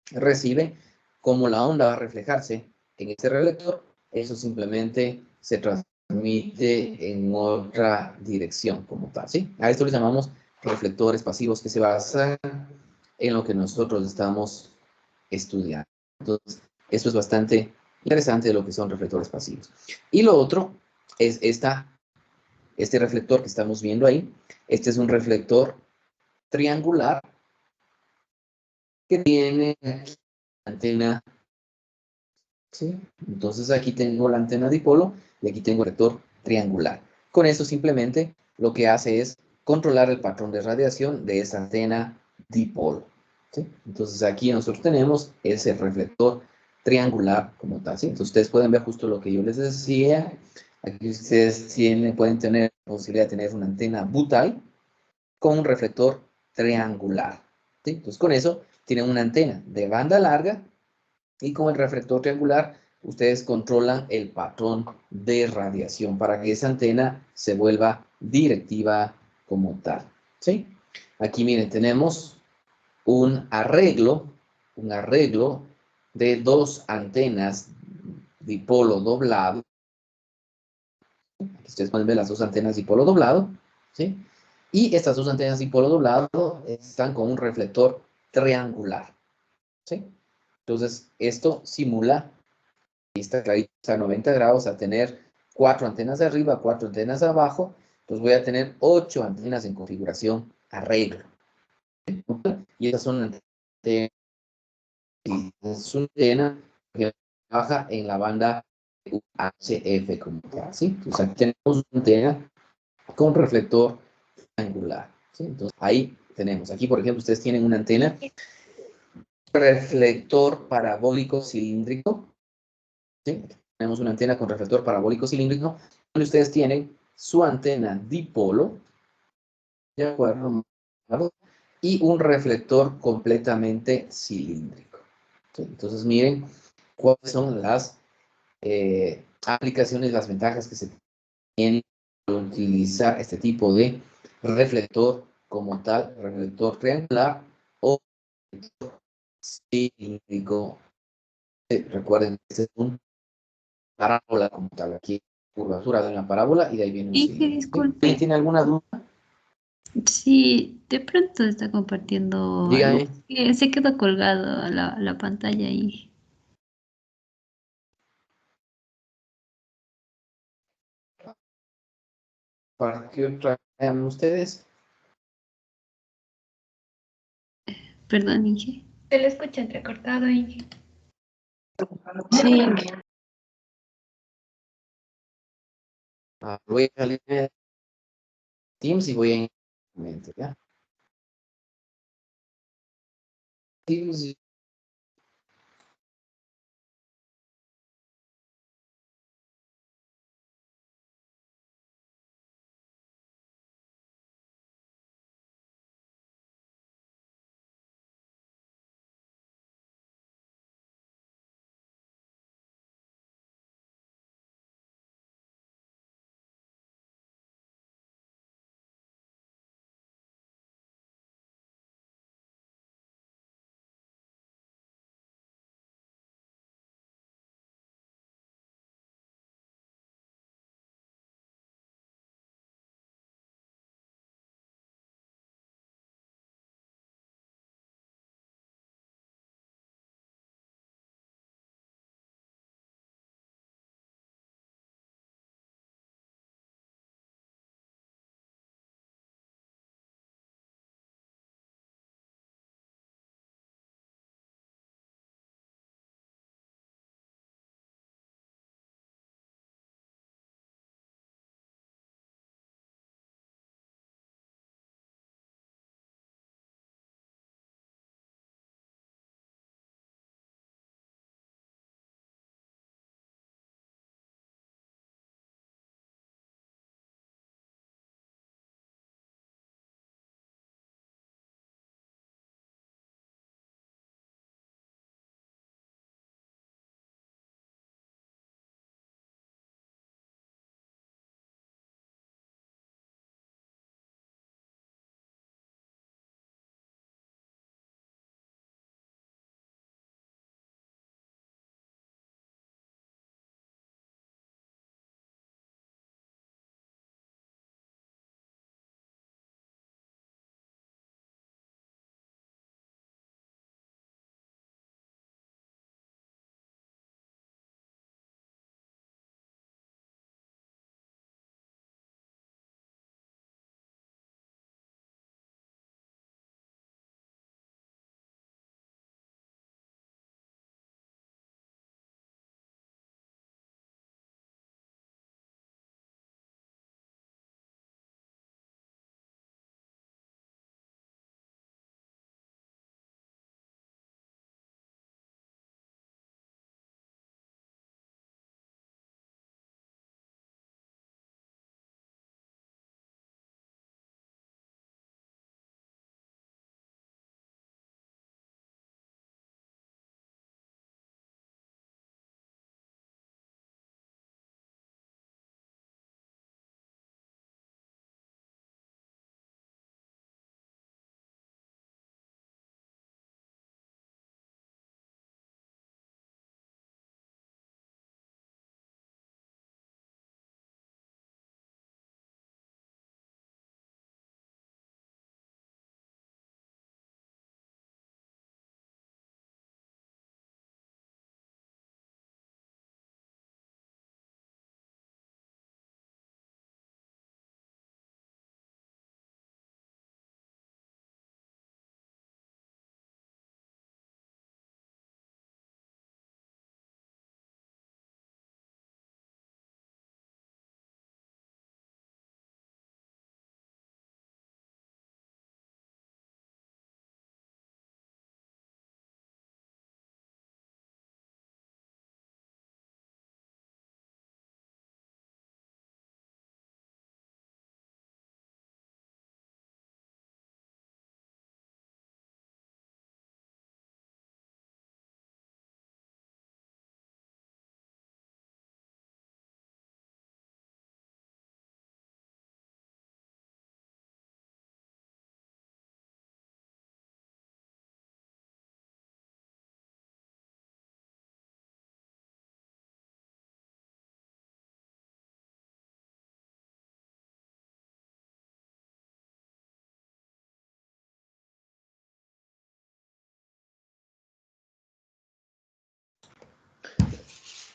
Speaker 1: recibe como la onda va a reflejarse en este reflector, eso simplemente se transmite en otra dirección como tal, ¿sí? A esto le llamamos reflectores pasivos que se basan en lo que nosotros estamos estudiando. Entonces, esto es bastante interesante de lo que son reflectores pasivos. Y lo otro es este reflector que estamos viendo ahí. Este es un reflector triangular que tiene aquí antena, ¿sí? Entonces aquí tengo la antena dipolo y aquí tengo el reflector triangular. Con eso simplemente lo que hace es controlar el patrón de radiación de esa antena dipolo, ¿sí? Entonces aquí nosotros tenemos ese reflector triangular como tal, ¿sí? Entonces ustedes pueden ver justo lo que yo les decía. Aquí ustedes pueden tener la posibilidad de tener una antena butal con un reflector triangular, ¿sí? Entonces con eso tienen una antena de banda larga y con el reflector triangular ustedes controlan el patrón de radiación para que esa antena se vuelva directiva como tal, ¿sí? Aquí miren, tenemos un arreglo de dos antenas dipolo doblado. Aquí ustedes pueden ver las dos antenas dipolo doblado, ¿sí? Y estas dos antenas dipolo doblado están con un reflector triangular, ¿sí? Entonces, esto simula está clarito, a 90 grados, a tener 4 antenas de arriba, 4 antenas de abajo, entonces voy a tener 8 antenas en configuración arreglo. Y estas son antenas, es una antena que trabaja en la banda UHF como tal, ¿sí? Entonces aquí tenemos una antena con reflector angular, ¿sí? Entonces ahí tenemos, aquí por ejemplo ustedes tienen una antena reflector parabólico cilíndrico, ¿sí? Tenemos una antena con reflector parabólico cilíndrico, donde ustedes tienen su antena dipolo, ¿de acuerdo? y un reflector completamente cilíndrico. Entonces, miren cuáles son las aplicaciones, las ventajas que se tienen de utilizar este tipo de reflector como tal, reflector triangular o cilíndrico. Recuerden que este es un parábola como tal, aquí curvatura de una parábola y de ahí viene un
Speaker 2: Inge,
Speaker 1: cilindro. ¿Sí? ¿Alguien
Speaker 2: disculpe.
Speaker 1: tiene alguna duda?
Speaker 2: Sí, de pronto está compartiendo algo.
Speaker 1: Dígame.
Speaker 2: Se quedó colgado la pantalla ahí.
Speaker 1: ¿Para qué otra vean ustedes?
Speaker 2: Perdón, Inge.
Speaker 4: Se le escucha entrecortado, Inge.
Speaker 2: Sí,
Speaker 1: Voy a salir de Teams y voy a ¿ya? Teams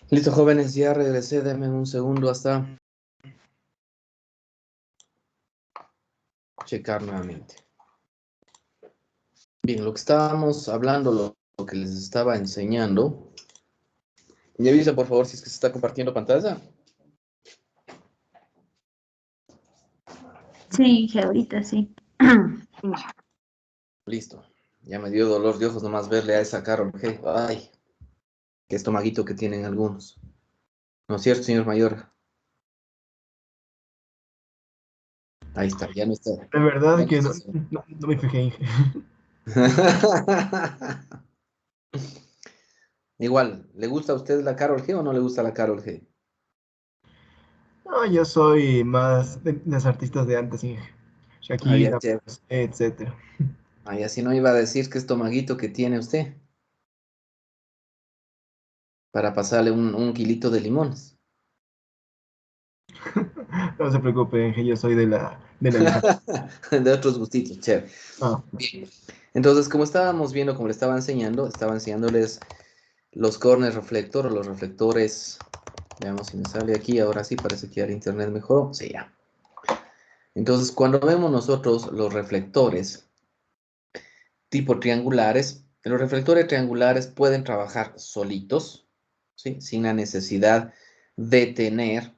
Speaker 1: Listo, jóvenes, ya regresé. Denme un segundo hasta checar nuevamente. Bien, lo que estábamos hablando, lo que les estaba enseñando. ¿Me avisa, por favor, si es que se está compartiendo pantalla?
Speaker 2: Sí, ahorita sí.
Speaker 1: Listo. Ya me dio dolor de ojos nomás verle a esa Carol G. Ay, qué estomaguito que tienen algunos. ¿No es cierto, señor Mayor? Ahí está, ya no está.
Speaker 3: De verdad
Speaker 1: Ya no
Speaker 3: que
Speaker 1: está,
Speaker 3: no,
Speaker 1: señor.
Speaker 3: no me fijé, Inge.
Speaker 1: Igual, ¿le gusta a usted la Carol G o no le gusta la Carol G?
Speaker 3: No, yo soy más de las artistas de antes, Inge.
Speaker 1: Ah, ya,
Speaker 3: Shakira,
Speaker 1: chévere.
Speaker 3: etcétera.
Speaker 1: Ay, así no iba a decir qué estomaguito que tiene usted para pasarle un kilito de limones.
Speaker 3: No se preocupe, Inge, yo soy de la vieja.
Speaker 1: De otros gustitos, chévere.
Speaker 3: Ah,
Speaker 1: Bien. Entonces, como estábamos viendo, como le estaba enseñándoles los corners reflector o los reflectores. Veamos si me sale aquí. Ahora sí, parece que ya el internet mejoró. Sí, ya. Entonces, cuando vemos nosotros los reflectores tipo triangulares, los reflectores triangulares pueden trabajar solitos, ¿sí? Sin la necesidad de tener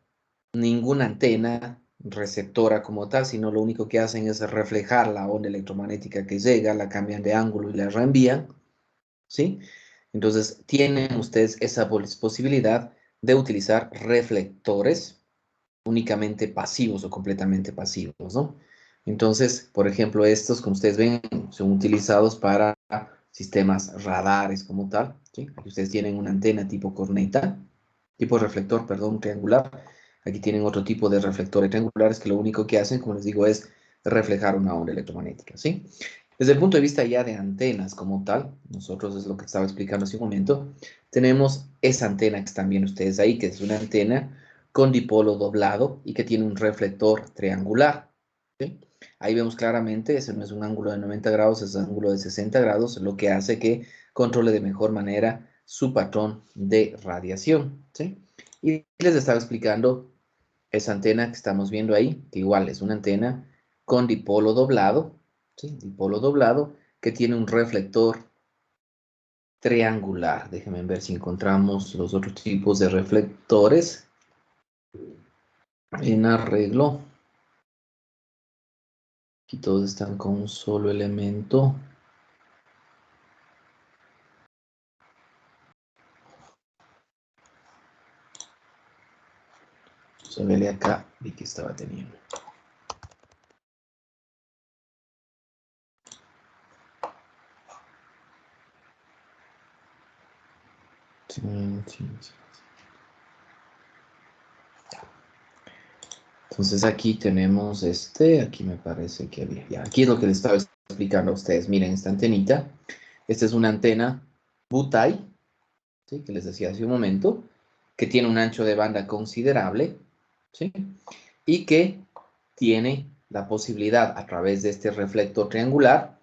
Speaker 1: ninguna antena receptora como tal, sino lo único que hacen es reflejar la onda electromagnética que llega, la cambian de ángulo y la reenvían, ¿sí? Entonces, tienen ustedes esa posibilidad de utilizar reflectores únicamente pasivos o completamente pasivos, ¿no? Entonces, por ejemplo, estos, como ustedes ven, son utilizados para sistemas radares como tal, ¿sí? Aquí ustedes tienen una antena tipo corneta, tipo reflector, perdón, triangular. Aquí tienen otro tipo de reflectores triangulares que lo único que hacen, como les digo, es reflejar una onda electromagnética, ¿sí? Desde el punto de vista ya de antenas como tal, nosotros es lo que estaba explicando hace un momento, tenemos esa antena que están viendo ustedes ahí, que es una antena con dipolo doblado y que tiene un reflector triangular, ¿sí? Ahí vemos claramente, ese no es un ángulo de 90 grados, es un ángulo de 60 grados, lo que hace que controle de mejor manera su patrón de radiación, ¿sí? Y les estaba explicando esa antena que estamos viendo ahí, que igual es una antena con dipolo doblado, ¿sí? Dipolo doblado, que tiene un reflector triangular. Déjenme ver si encontramos los otros tipos de reflectores en arreglo. Aquí todos están con un solo elemento. Se ve acá, vi que estaba teniendo. Sí, sí, sí. Entonces aquí tenemos aquí me parece que había, ya, aquí es lo que les estaba explicando a ustedes. Miren esta antenita. Esta es una antena Butai, ¿sí? Que les decía hace un momento, que tiene un ancho de banda considerable, ¿sí? Y que tiene la posibilidad a través de este reflector triangular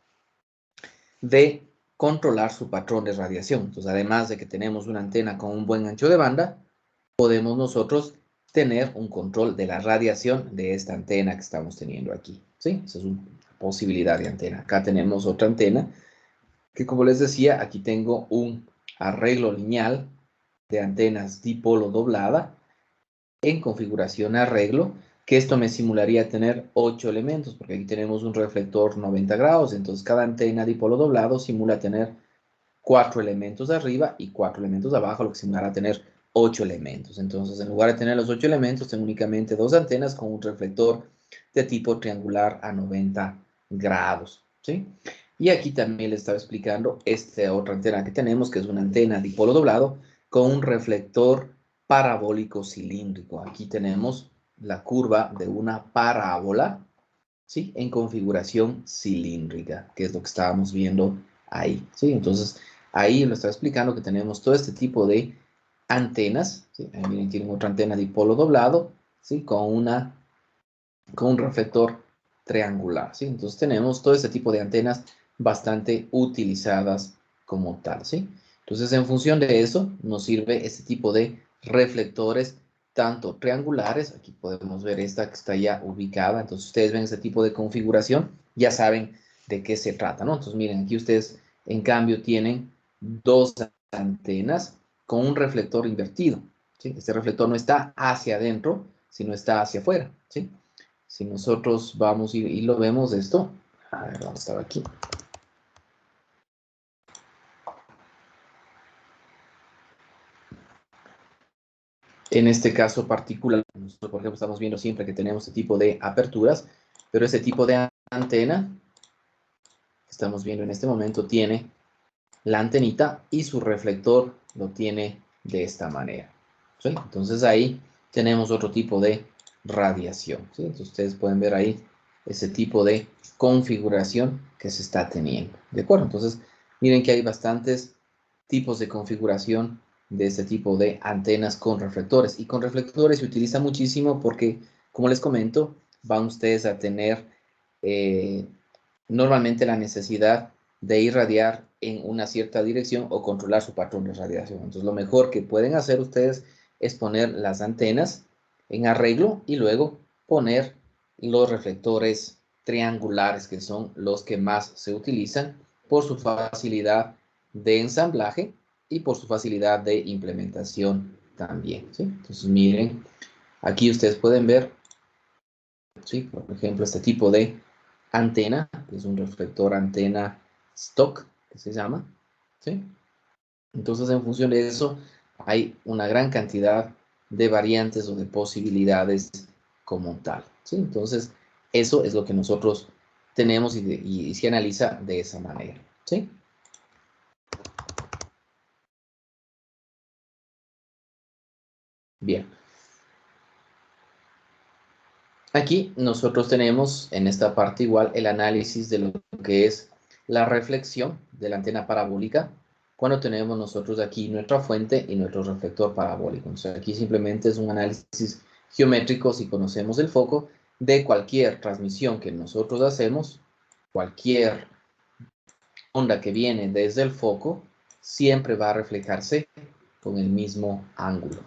Speaker 1: de controlar su patrón de radiación. Entonces, además de que tenemos una antena con un buen ancho de banda, podemos nosotros tener un control de la radiación de esta antena que estamos teniendo aquí, ¿sí? Esa es una posibilidad de antena. Acá tenemos otra antena que, como les decía, aquí tengo un arreglo lineal de antenas dipolo doblada en configuración arreglo, que esto me simularía tener 8 elementos, porque aquí tenemos un reflector 90 grados, entonces cada antena dipolo doblado simula tener 4 elementos arriba y 4 elementos abajo, lo que simulará tener 8 elementos. Entonces, en lugar de tener los 8 elementos, tengo únicamente 2 antenas con un reflector de tipo triangular a 90 grados, ¿sí? Y aquí también les estaba explicando esta otra antena que tenemos, que es una antena dipolo doblado con un reflector parabólico cilíndrico. Aquí tenemos la curva de una parábola, ¿sí? En configuración cilíndrica, que es lo que estábamos viendo ahí, ¿sí? Entonces, ahí lo estaba explicando que tenemos todo este tipo de antenas, ¿sí? Ahí miren, tienen otra antena dipolo doblado, ¿sí? Con un reflector triangular, ¿sí? Entonces tenemos todo este tipo de antenas bastante utilizadas como tal, ¿sí? Entonces, en función de eso, nos sirve este tipo de reflectores tanto triangulares, aquí podemos ver esta que está ya ubicada, entonces ustedes ven este tipo de configuración, ya saben de qué se trata, ¿no? Entonces miren, aquí ustedes en cambio tienen dos antenas con un reflector invertido, ¿sí? Este reflector no está hacia adentro, sino está hacia afuera, ¿sí? Si nosotros vamos y lo vemos esto, a ver, ¿dónde estaba aquí? En este caso particular, nosotros por ejemplo estamos viendo siempre que tenemos este tipo de aperturas, pero ese tipo de antena que estamos viendo en este momento tiene la antenita y su reflector lo tiene de esta manera, ¿sí? Entonces ahí tenemos otro tipo de radiación, ¿sí? Entonces ustedes pueden ver ahí ese tipo de configuración que se está teniendo, ¿de acuerdo? Entonces miren que hay bastantes tipos de configuración de este tipo de antenas con reflectores, y con reflectores se utiliza muchísimo porque, como les comento, van ustedes a tener normalmente la necesidad de irradiar en una cierta dirección o controlar su patrón de radiación. Entonces, lo mejor que pueden hacer ustedes es poner las antenas en arreglo y luego poner los reflectores triangulares, que son los que más se utilizan por su facilidad de ensamblaje y por su facilidad de implementación también, ¿sí? Entonces, miren, aquí ustedes pueden ver, ¿sí? Por ejemplo, este tipo de antena, que es un reflector antena stock, que se llama, ¿sí? Entonces, en función de eso, hay una gran cantidad de variantes o de posibilidades como tal, ¿sí? Entonces, eso es lo que nosotros tenemos y se analiza de esa manera, ¿sí? Bien. Aquí nosotros tenemos en esta parte igual el análisis de lo que es la reflexión de la antena parabólica cuando tenemos nosotros aquí nuestra fuente y nuestro reflector parabólico. Entonces aquí simplemente es un análisis geométrico si conocemos el foco de cualquier transmisión que nosotros hacemos, cualquier onda que viene desde el foco siempre va a reflejarse con el mismo ángulo.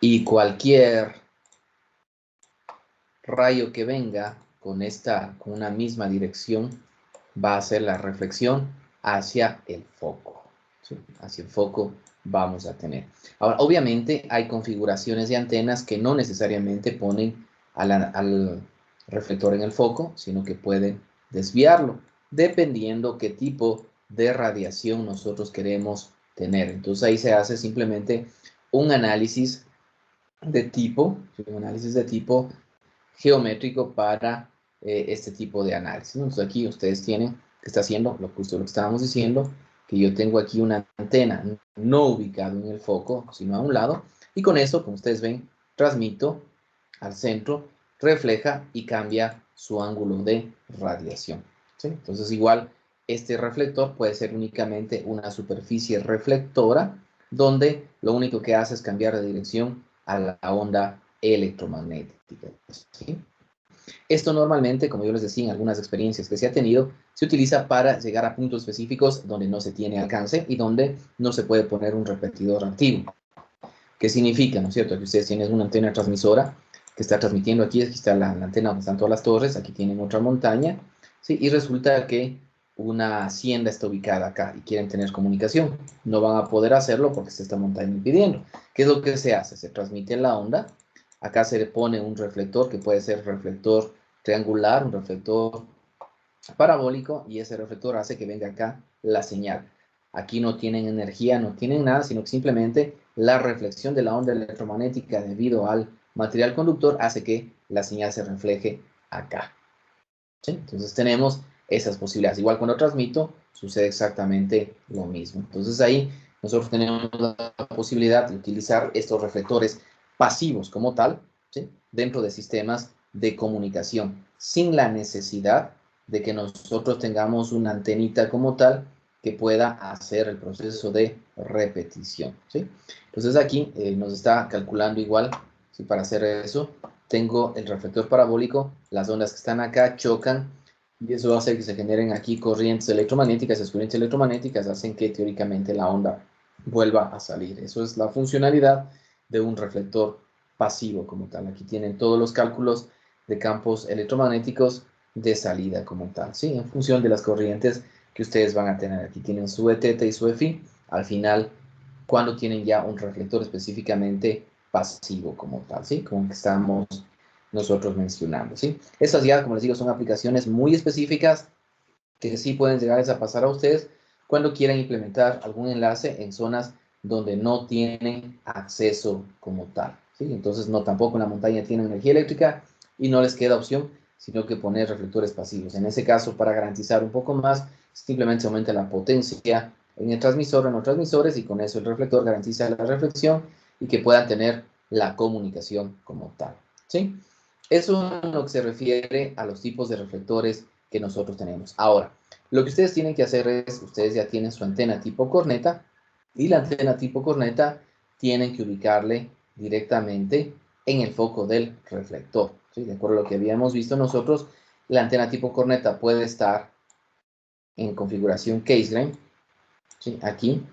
Speaker 1: Y cualquier rayo que venga con una misma dirección va a ser la reflexión hacia el foco, ¿sí? Hacia el foco vamos a tener. Ahora, obviamente hay configuraciones de antenas que no necesariamente ponen al reflector en el foco, sino que pueden desviarlo, dependiendo qué tipo de radiación nosotros queremos tener. Entonces ahí se hace simplemente un análisis de tipo, geométrico para este tipo de análisis, ¿no? Entonces aquí ustedes tienen que está haciendo lo que estábamos diciendo, que yo tengo aquí una antena no ubicada en el foco, sino a un lado, y con eso, como ustedes ven, transmito al centro, refleja y cambia su ángulo de radiación, ¿sí? Entonces igual este reflector puede ser únicamente una superficie reflectora donde lo único que hace es cambiar de dirección a la onda electromagnética, ¿sí? Esto normalmente, como yo les decía en algunas experiencias que se ha tenido, se utiliza para llegar a puntos específicos donde no se tiene alcance y donde no se puede poner un repetidor activo. ¿Qué significa, no es cierto? Que ustedes tienen una antena transmisora que está transmitiendo aquí está la antena donde están todas las torres, aquí tienen otra montaña, ¿sí? Y resulta que una hacienda está ubicada acá y quieren tener comunicación. No van a poder hacerlo porque se está montaña impidiendo. ¿Qué es lo que se hace? Se transmite la onda. Acá se le pone un reflector que puede ser reflector triangular, un reflector parabólico, y ese reflector hace que venga acá la señal. Aquí no tienen energía, no tienen nada, sino que simplemente la reflexión de la onda electromagnética debido al material conductor hace que la señal se refleje acá, ¿sí? Entonces tenemos esas posibilidades. Igual cuando transmito, sucede exactamente lo mismo. Entonces ahí nosotros tenemos la posibilidad de utilizar estos reflectores pasivos como tal, ¿sí? Dentro de sistemas de comunicación, sin la necesidad de que nosotros tengamos una antenita como tal que pueda hacer el proceso de repetición, ¿sí? Entonces aquí nos está calculando igual, ¿sí? Para hacer eso, tengo el reflector parabólico, las ondas que están acá chocan y eso hace que se generen aquí corrientes electromagnéticas. Esas corrientes electromagnéticas hacen que teóricamente la onda vuelva a salir. Eso es la funcionalidad de un reflector pasivo como tal. Aquí tienen todos los cálculos de campos electromagnéticos de salida como tal, ¿sí? En función de las corrientes que ustedes van a tener. Aquí tienen su ETT y su EFI. Al final, cuando tienen ya un reflector específicamente pasivo como tal, ¿sí? Como que estamos nosotros mencionando, ¿sí? Estas ya, como les digo, son aplicaciones muy específicas que sí pueden llegar a pasar a ustedes cuando quieran implementar algún enlace en zonas donde no tienen acceso como tal, ¿sí? Entonces, no, tampoco en la montaña tienen energía eléctrica y no les queda opción, sino que poner reflectores pasivos. En ese caso, para garantizar un poco más, simplemente se aumenta la potencia en el transmisor o en los transmisores y con eso el reflector garantiza la reflexión y que puedan tener la comunicación como tal, ¿sí? Eso es lo que se refiere a los tipos de reflectores que nosotros tenemos. Ahora, lo que ustedes tienen que hacer es, ustedes ya tienen su antena tipo corneta y la antena tipo corneta tienen que ubicarle directamente en el foco del reflector, ¿sí? De acuerdo a lo que habíamos visto nosotros, la antena tipo corneta puede estar en configuración Cassegrain, ¿sí? Aquí,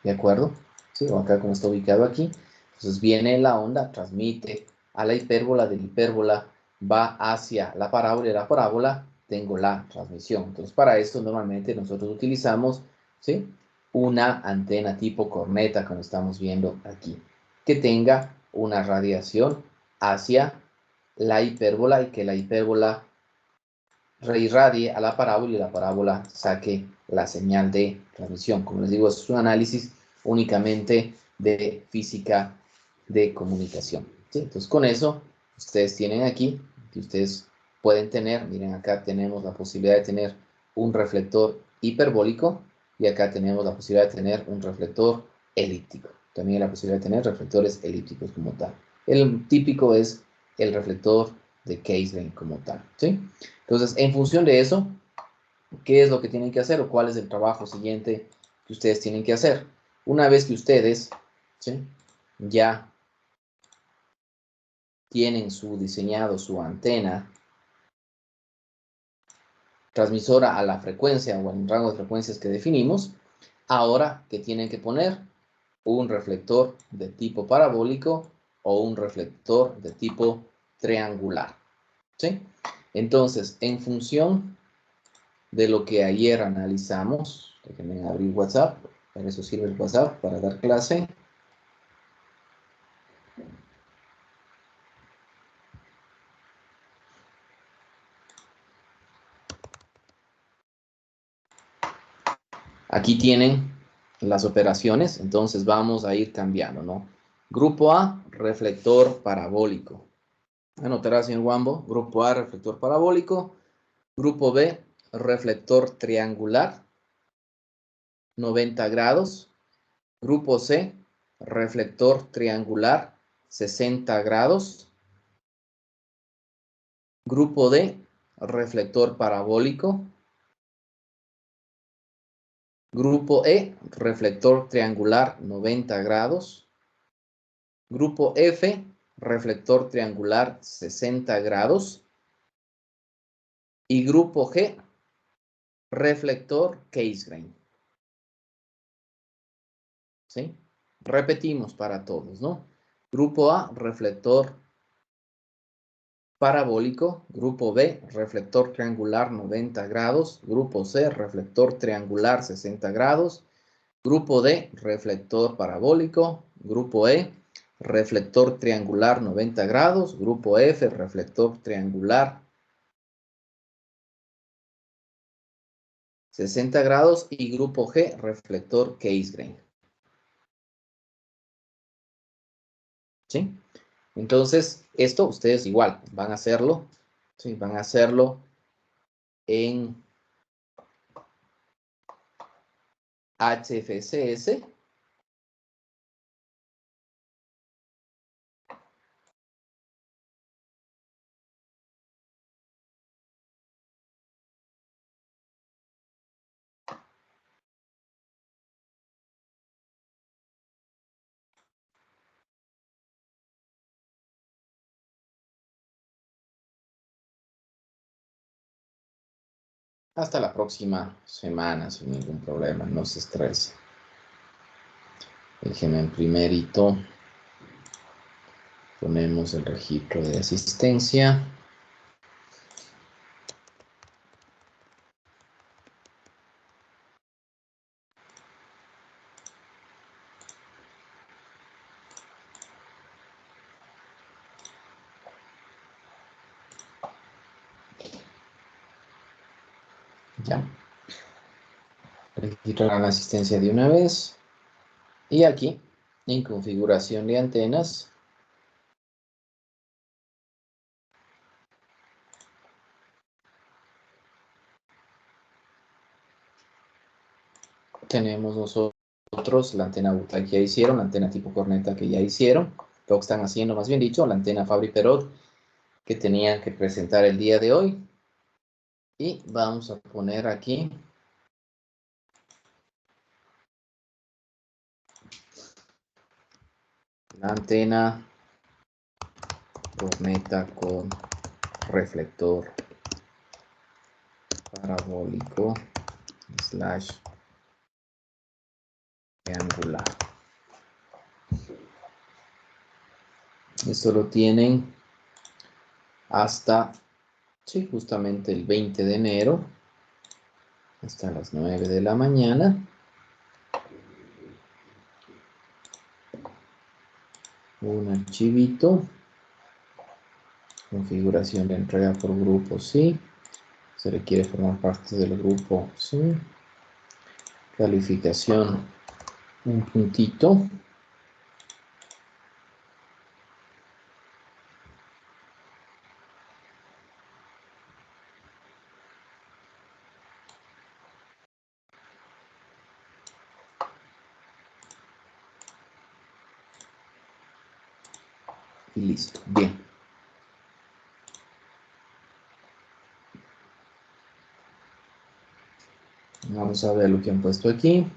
Speaker 1: ¿de acuerdo? ¿Sí? O acá como está ubicado aquí. Entonces viene la onda, transmite a la hipérbola, de la hipérbola va hacia la parábola y de la parábola tengo la transmisión. Entonces para esto normalmente nosotros utilizamos, ¿sí? Una antena tipo corneta, como estamos viendo aquí, que tenga una radiación hacia la hipérbola y que la hipérbola reirradie a la parábola y la parábola saque la señal de transmisión. Como les digo, es un análisis únicamente de física de comunicación, ¿sí? Entonces, con eso, ustedes tienen aquí, que ustedes pueden tener, miren, acá tenemos la posibilidad de tener un reflector hiperbólico y acá tenemos la posibilidad de tener un reflector elíptico. También la posibilidad de tener reflectores elípticos como tal. El típico es el reflector de Cassegrain como tal, ¿sí? Entonces, en función de eso, ¿qué es lo que tienen que hacer o cuál es el trabajo siguiente que ustedes tienen que hacer? Una vez que ustedes, ¿sí?, ya tienen diseñado su antena transmisora a la frecuencia o al rango de frecuencias que definimos, ahora que tienen que poner un reflector de tipo parabólico o un reflector de tipo triangular, ¿sí? Entonces, en función de lo que ayer analizamos, déjenme abrir WhatsApp, para eso sirve el WhatsApp, para dar clase. Aquí tienen las operaciones, entonces vamos a ir cambiando, ¿no? Grupo A, reflector parabólico. Anotará, señor Wambo, grupo A, reflector parabólico. Grupo B, reflector triangular, 90 grados. Grupo C, reflector triangular, 60 grados. Grupo D, reflector parabólico. Grupo E, reflector triangular, 90 grados. Grupo F, reflector triangular, 60 grados. Y grupo G, reflector Cassegrain. ¿Sí? Repetimos para todos, ¿no? Grupo A, reflector parabólico. Grupo B, reflector triangular, 90 grados. Grupo C, reflector triangular, 60 grados. Grupo D, reflector parabólico. Grupo E, reflector triangular, 90 grados. Grupo F, reflector triangular, 60 grados. Y grupo G, reflector Cassegrain. ¿Sí? Entonces, esto ustedes igual van a hacerlo. ¿Sí? Van a hacerlo en HFSS. Hasta la próxima semana sin ningún problema, no se estrese. Déjenme en primerito Ponemos el registro de asistencia. Ya. Registrar la asistencia de una vez. Y aquí, en configuración de antenas, tenemos nosotros la antena Butay que ya hicieron, la antena tipo corneta que ya hicieron, lo que están haciendo más bien dicho, la antena Fabry-Perot que tenían que presentar el día de hoy. Y vamos a poner aquí la antena corneta con reflector parabólico / triangular. Esto lo tienen hasta, sí, justamente el 20 de enero, hasta las 9 de la mañana. Un archivito. Configuración de entrega por grupo, sí. Se requiere formar parte del grupo, sí. Calificación, un puntito. Y listo, bien. Vamos a ver lo que han puesto aquí.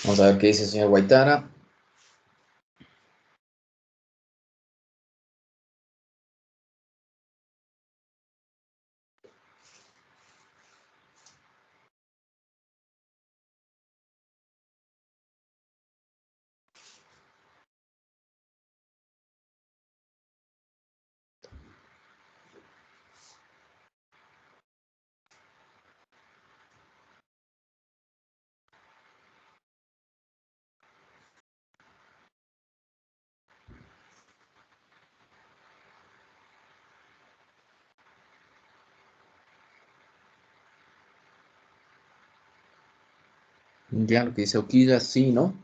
Speaker 1: Vamos a ver qué dice el señor Guaitara. Ya lo que dice Oquilla, sí, ¿no?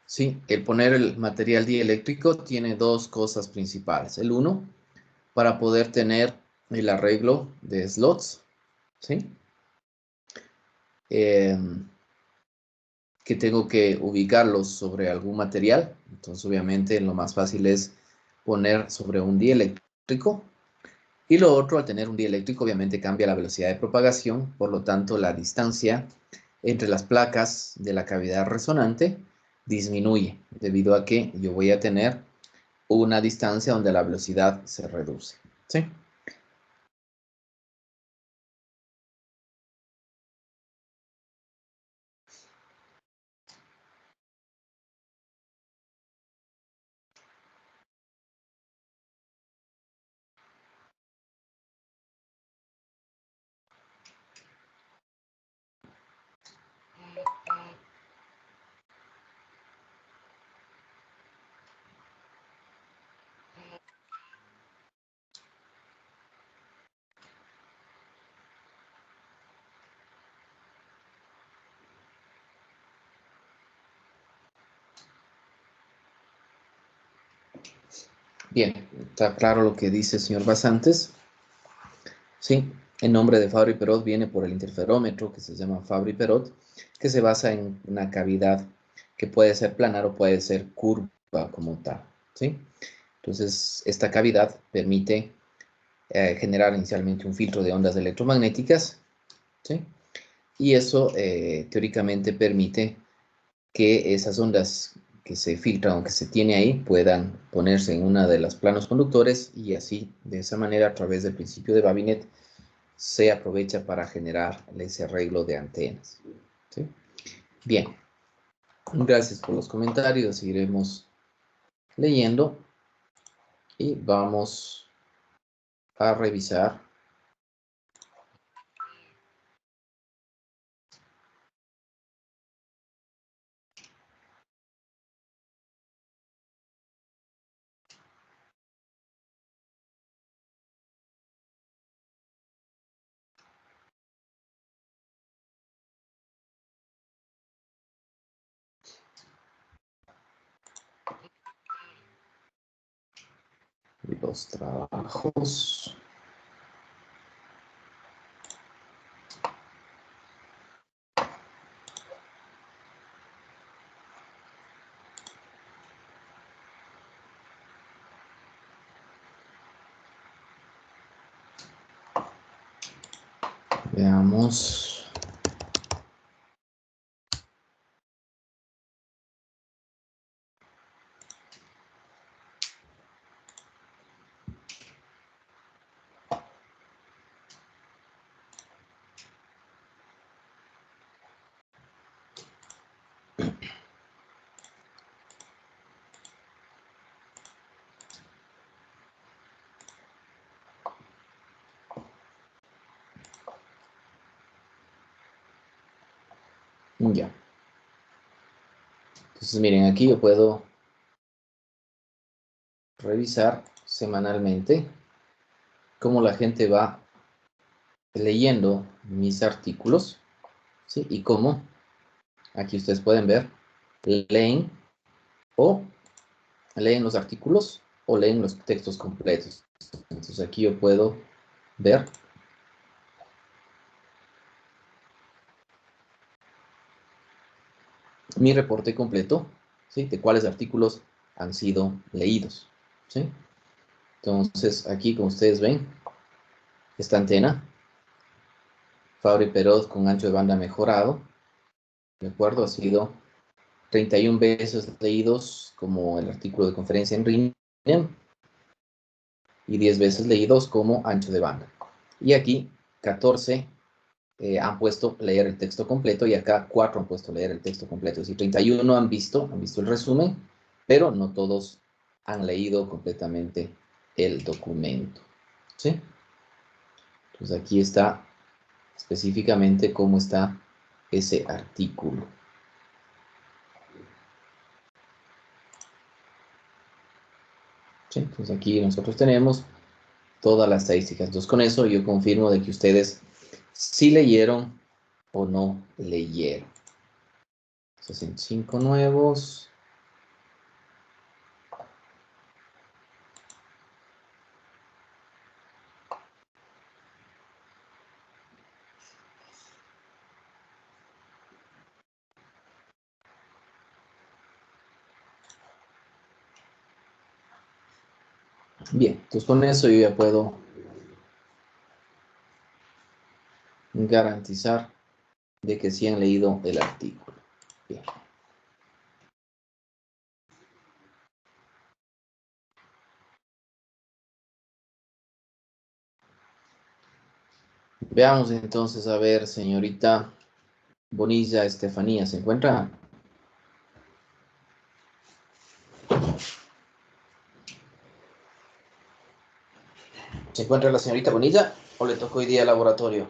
Speaker 1: Sí, el poner el material dieléctrico tiene dos cosas principales. El uno, para poder tener el arreglo de slots, ¿sí? Que tengo que ubicarlos sobre algún material. Entonces, obviamente, lo más fácil es poner sobre un dieléctrico. Y lo otro, al tener un dieléctrico, obviamente cambia la velocidad de propagación, por lo tanto, la distancia entre las placas de la cavidad resonante disminuye, debido a que yo voy a tener una distancia donde la velocidad se reduce, ¿sí? Bien, está claro lo que dice el señor Basantes. Sí, el nombre de Fabry-Perot viene por el interferómetro que se llama Fabry-Perot, que se basa en una cavidad que puede ser planar o puede ser curva como tal, ¿sí? Entonces, esta cavidad permite generar inicialmente un filtro de ondas electromagnéticas, ¿sí? Y eso teóricamente permite que esas ondas que se filtran o que se tiene ahí puedan ponerse en una de los planos conductores y así, de esa manera, a través del principio de Babinet, se aprovecha para generar ese arreglo de antenas, ¿sí? Bien. Gracias por los comentarios. Seguiremos leyendo y vamos a revisar los trabajos. Veamos. Ya. Entonces, miren, aquí yo puedo revisar semanalmente cómo la gente va leyendo mis artículos, ¿sí? Y cómo, aquí ustedes pueden ver, leen los artículos o leen los textos completos. Entonces aquí yo puedo ver mi reporte completo, ¿sí? De cuáles artículos han sido leídos, ¿sí? Entonces aquí, como ustedes ven, esta antena, Fabri Perot con ancho de banda mejorado, ¿de acuerdo? Ha sido 31 veces leídos como el artículo de conferencia en línea y 10 veces leídos como ancho de banda. Y aquí 14 han puesto leer el texto completo y acá 4 han puesto leer el texto completo. Es decir, 31 han visto el resumen, pero no todos han leído completamente el documento, ¿sí? Entonces aquí está específicamente cómo está ese artículo. ¿Sí? Entonces aquí nosotros tenemos todas las estadísticas. Entonces con eso yo confirmo de que ustedes sí leyeron o no leyeron. 65 nuevos. Bien, entonces con eso yo ya puedo garantizar de que sí han leído el artículo. Bien. Veamos entonces, a ver, señorita Bonilla Estefanía, ¿se encuentra? ¿Se encuentra la señorita Bonilla o le tocó hoy día laboratorio?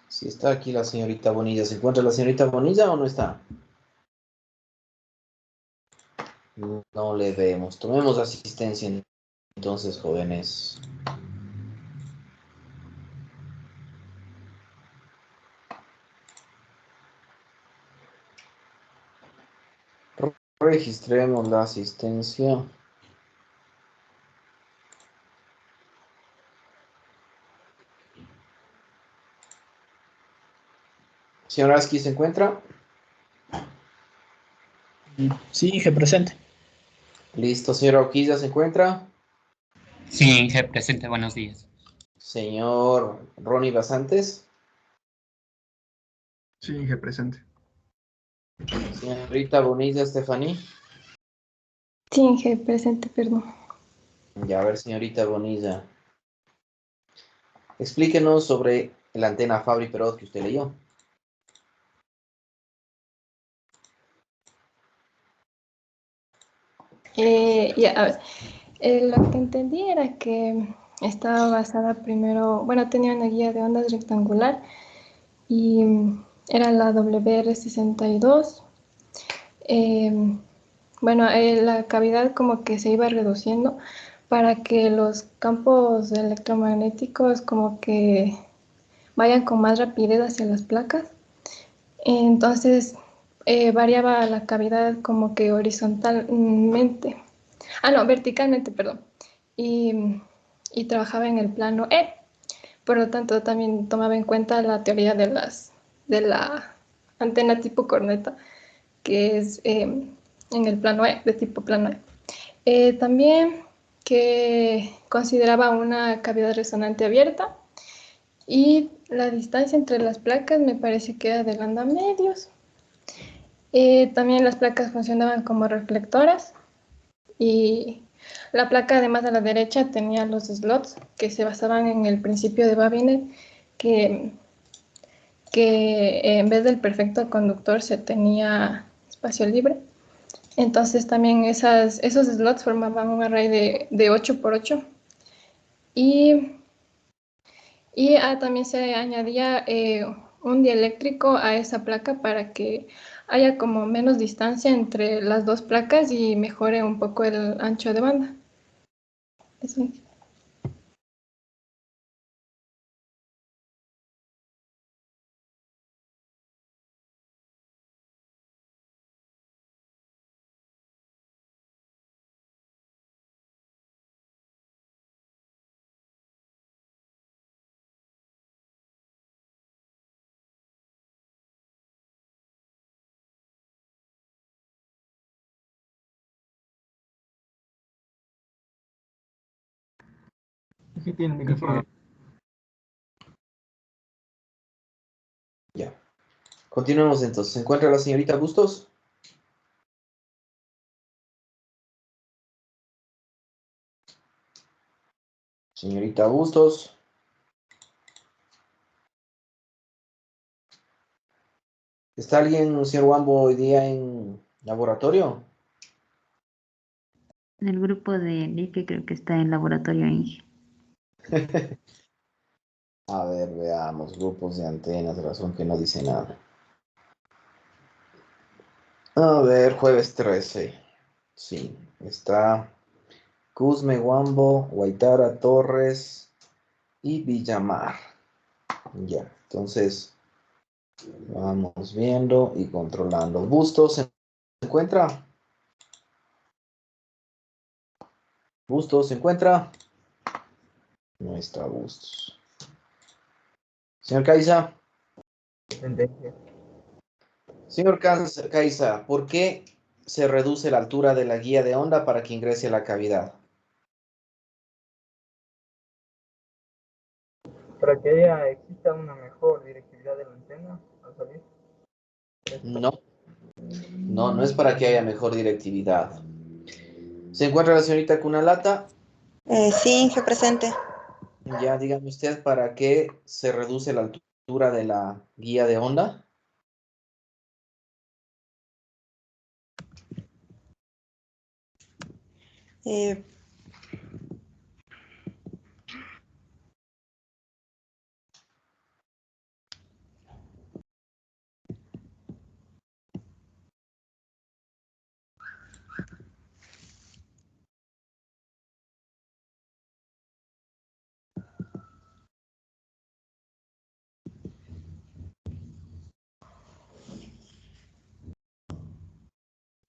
Speaker 1: Si está aquí la señorita Bonilla, ¿se encuentra la señorita Bonilla o no está? No le vemos. Tomemos asistencia entonces, jóvenes. Registremos la asistencia. Señor Aski, ¿se encuentra?
Speaker 5: Sí, Inge, presente.
Speaker 1: Listo, señora Oquilla, ¿se encuentra?
Speaker 6: Sí, Inge, presente, buenos días.
Speaker 1: Señor Ronnie Basantes.
Speaker 3: Sí, Inge, presente.
Speaker 1: Señorita Bonilla Estefaní.
Speaker 7: Sí, Inge, presente, perdón.
Speaker 1: Ya, a ver, señorita Bonilla. Explíquenos sobre la antena Fabry-Perot que usted leyó.
Speaker 7: Ya, a ver. Lo que entendí era que estaba basada primero, bueno, tenía una guía de ondas rectangular y era la WR62. Bueno, la cavidad como que se iba reduciendo para que los campos electromagnéticos como que vayan con más rapidez hacia las placas. Entonces variaba la cavidad como que horizontalmente. Ah, no, verticalmente, perdón. Y, y trabajaba en el plano E. Por lo tanto, también tomaba en cuenta la teoría de la antena tipo corneta, que es en el plano E, de tipo plano E. También que consideraba una cavidad resonante abierta y la distancia entre las placas me parece que era de lambda medios. También las placas funcionaban como reflectoras y la placa además a la derecha tenía los slots que se basaban en el principio de Babinet, que, que en vez del perfecto conductor se tenía espacio libre. Entonces también esos slots formaban un array de 8 por 8 y, también se añadía un dieléctrico a esa placa para que haya como menos distancia entre las dos placas y mejore un poco el ancho de banda. Eso.
Speaker 3: Aquí tiene el micrófono.
Speaker 1: Ya. Continuemos entonces. ¿Se encuentra la señorita Bustos? Señorita Bustos. ¿Está alguien, señor Wambo, hoy día en laboratorio?
Speaker 2: En el grupo de Enrique creo que está en laboratorio Inge.
Speaker 1: A ver, veamos. Grupos de antenas, razón que no dice nada. A ver, jueves 13. Sí, está Cusme, Wambo, Guaitara, Torres y Villamar. Ya, entonces vamos viendo y controlando. Bustos, ¿se encuentra? Bustos, ¿se encuentra? No está Bustos. Señor Caiza. Señor Caiza, ¿por qué se reduce la altura de la guía de onda para que ingrese a la cavidad?
Speaker 3: Para que exista una mejor directividad de la antena al salir.
Speaker 1: No, no es para que haya mejor directividad. ¿Se encuentra la señorita Kunalata?
Speaker 8: Sí, Inge, presente.
Speaker 1: Ya, dígame usted, ¿para qué se reduce la altura de la guía de onda?
Speaker 8: Eh,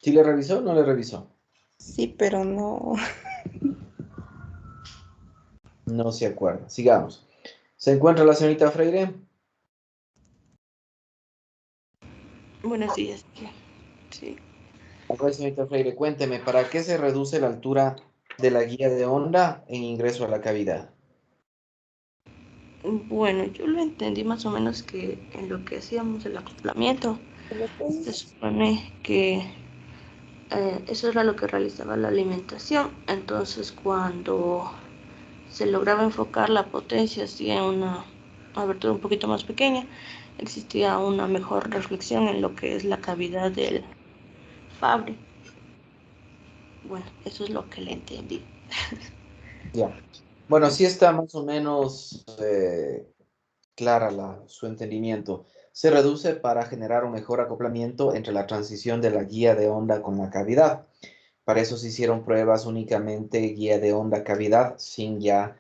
Speaker 1: ¿Sí le revisó o no le revisó?
Speaker 8: sí, pero no.
Speaker 1: No se acuerda. Sigamos. ¿Se encuentra la señorita Freire?
Speaker 8: Buenos días. Sí.
Speaker 1: A ver, señorita Freire, cuénteme, ¿para qué se reduce la altura de la guía de onda en ingreso a la cavidad?
Speaker 8: Bueno, yo lo entendí más o menos que en lo que hacíamos el acoplamiento, Se supone que eso era lo que realizaba la alimentación. Entonces, cuando se lograba enfocar la potencia hacia una abertura un poquito más pequeña, existía una mejor reflexión en lo que es la cavidad del Fabry. Bueno, eso es lo que le entendí.
Speaker 1: Ya. Bueno, sí está más o menos clara su entendimiento. Se reduce para generar un mejor acoplamiento entre la transición de la guía de onda con la cavidad. Para eso se hicieron pruebas únicamente guía de onda cavidad, sin la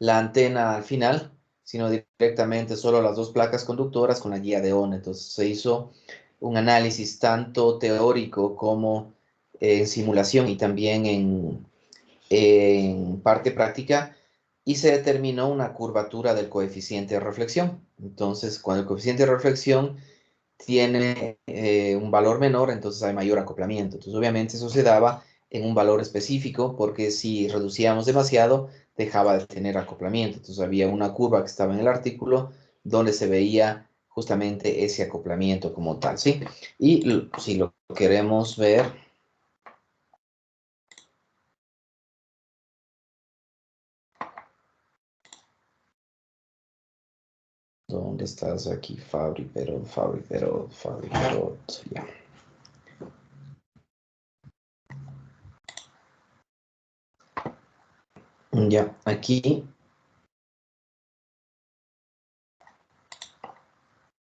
Speaker 1: antena al final, sino directamente solo las dos placas conductoras con la guía de onda. Entonces se hizo un análisis tanto teórico como en simulación y también en parte práctica, y se determinó una curvatura del coeficiente de reflexión. Entonces, cuando el coeficiente de reflexión tiene un valor menor, entonces hay mayor acoplamiento. Entonces, obviamente eso se daba en un valor específico, porque si reducíamos demasiado, dejaba de tener acoplamiento. Entonces, había una curva que estaba en el artículo donde se veía justamente ese acoplamiento como tal, ¿sí? Y si lo queremos ver, ¿dónde estás aquí? Fabri, pero, ya. Ya, aquí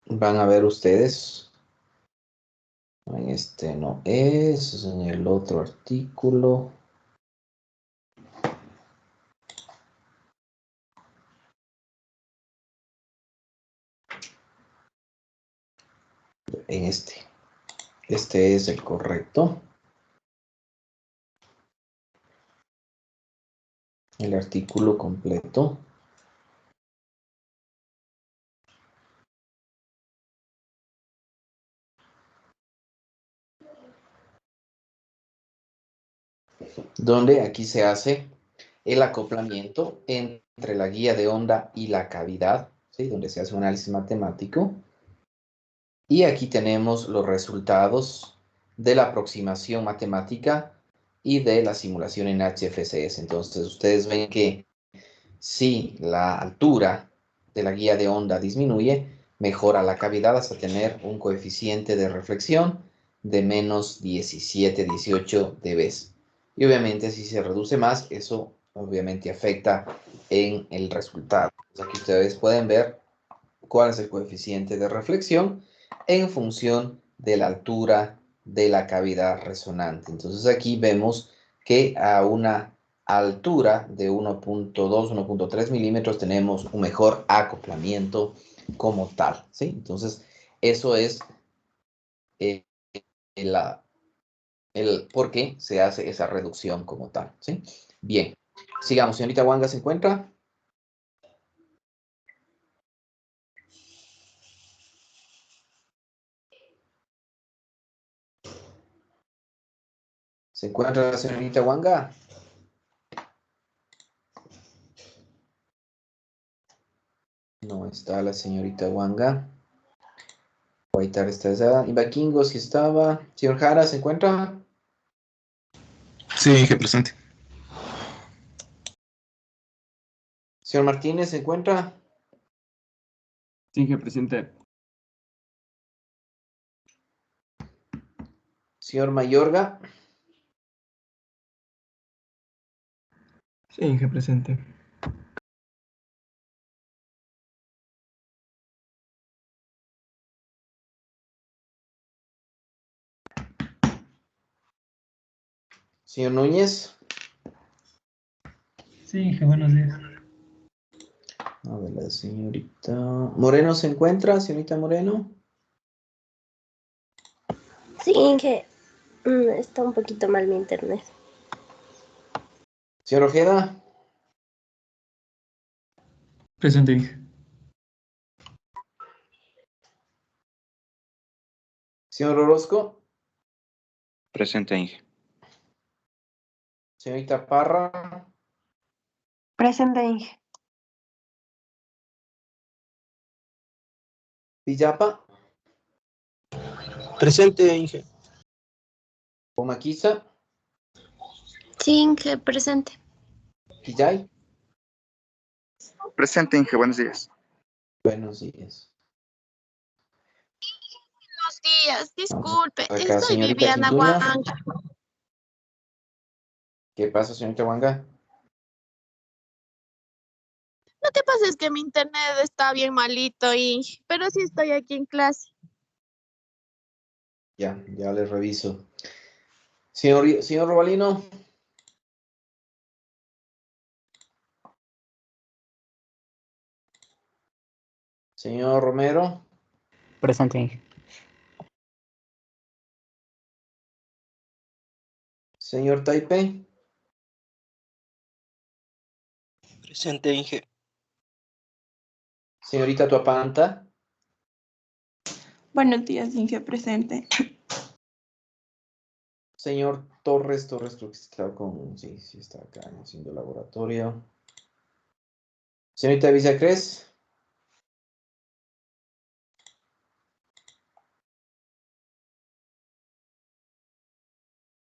Speaker 1: van a ver ustedes, en este no es en el otro artículo. En este es el correcto. El artículo completo. Donde aquí se hace el acoplamiento entre la guía de onda y la cavidad, ¿sí? Donde se hace un análisis matemático. Y aquí tenemos los resultados de la aproximación matemática y de la simulación en HFCS. Entonces, ustedes ven que si la altura de la guía de onda disminuye, mejora la cavidad hasta tener un coeficiente de reflexión de menos 17, 18 dB. Y obviamente si se reduce más, eso obviamente afecta en el resultado. Entonces, aquí ustedes pueden ver cuál es el coeficiente de reflexión en función de la altura de la cavidad resonante. Entonces aquí vemos que a una altura de 1.2, 1.3 milímetros tenemos un mejor acoplamiento como tal, ¿sí? Entonces eso es eh, el por qué se hace esa reducción como tal, ¿sí? Bien, sigamos. Señorita Wanga, ¿se encuentra? ¿Se encuentra la señorita Wanga? No está la señorita Wanga. Guaitar está esa. Ibaquingo sí estaba. Señor Jara, ¿se encuentra?
Speaker 9: Sí, Inge, presente.
Speaker 1: Señor Martínez, ¿se encuentra?
Speaker 10: Sí, Inge, presente.
Speaker 1: Señor Mayorga.
Speaker 3: Sí, Inge, presente.
Speaker 1: Señor Núñez.
Speaker 5: Sí, Inge, buenos días.
Speaker 1: A ver, la señorita Moreno se encuentra, señorita Moreno.
Speaker 11: Sí, Inge, está un poquito mal mi internet.
Speaker 1: Señor Ojeda.
Speaker 5: Presente, Inge.
Speaker 1: Señor Orozco.
Speaker 9: Presente, Inge.
Speaker 1: Señorita Parra.
Speaker 8: Presente, Inge.
Speaker 1: Villapa,
Speaker 12: Presente, Inge.
Speaker 1: Omaquisa,
Speaker 11: Sí, Inge, presente.
Speaker 1: Quillay.
Speaker 9: Presente, Inge. Buenos días.
Speaker 1: Buenos días.
Speaker 13: Buenos días, disculpe,
Speaker 1: Acá,
Speaker 13: soy
Speaker 1: señorita
Speaker 13: Viviana
Speaker 1: Quintuña.
Speaker 13: Huanga.
Speaker 1: ¿Qué pasa, señorita Wanga?
Speaker 13: Lo que pasa es que mi internet está bien malito, pero sí estoy aquí en clase.
Speaker 1: Ya le reviso. Señor Robalino. Señor Romero.
Speaker 6: Presente, Inge.
Speaker 1: Señor Taipe.
Speaker 12: Presente, Inge.
Speaker 1: Señorita Tuapanta.
Speaker 14: Buenos días, Inge, presente.
Speaker 1: Señor Torres, creo que está con... Sí, está acá haciendo laboratorio. Señorita Villacres.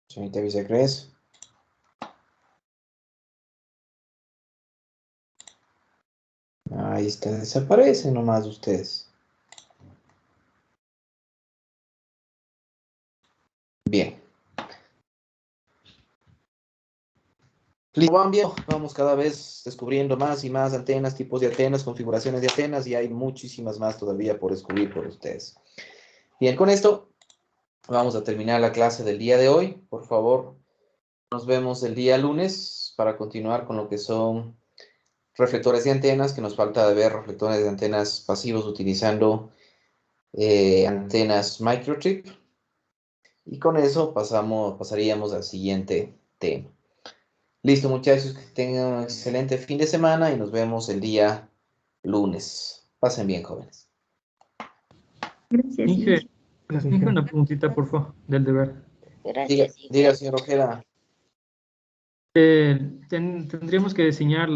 Speaker 1: Señorita Villacres. Ahí está, desaparecen nomás ustedes. Bien. Vamos cada vez descubriendo más y más antenas, tipos de antenas, configuraciones de antenas, y hay muchísimas más todavía por descubrir por ustedes. Bien, con esto vamos a terminar la clase del día de hoy. Por favor, nos vemos el día lunes para continuar con lo que son reflectores de antenas, que nos falta de ver reflectores de antenas pasivos utilizando antenas microchip. Y con eso pasaríamos al siguiente tema. Listo, muchachos, que tengan un excelente fin de semana y nos vemos el día lunes. Pasen bien, jóvenes.
Speaker 2: Gracias,
Speaker 5: Inge,
Speaker 2: Inge.
Speaker 5: Inge, una preguntita, por favor, del deber.
Speaker 11: Gracias, Inge.
Speaker 1: Diga, señor Ojeda.
Speaker 5: Tendríamos que diseñar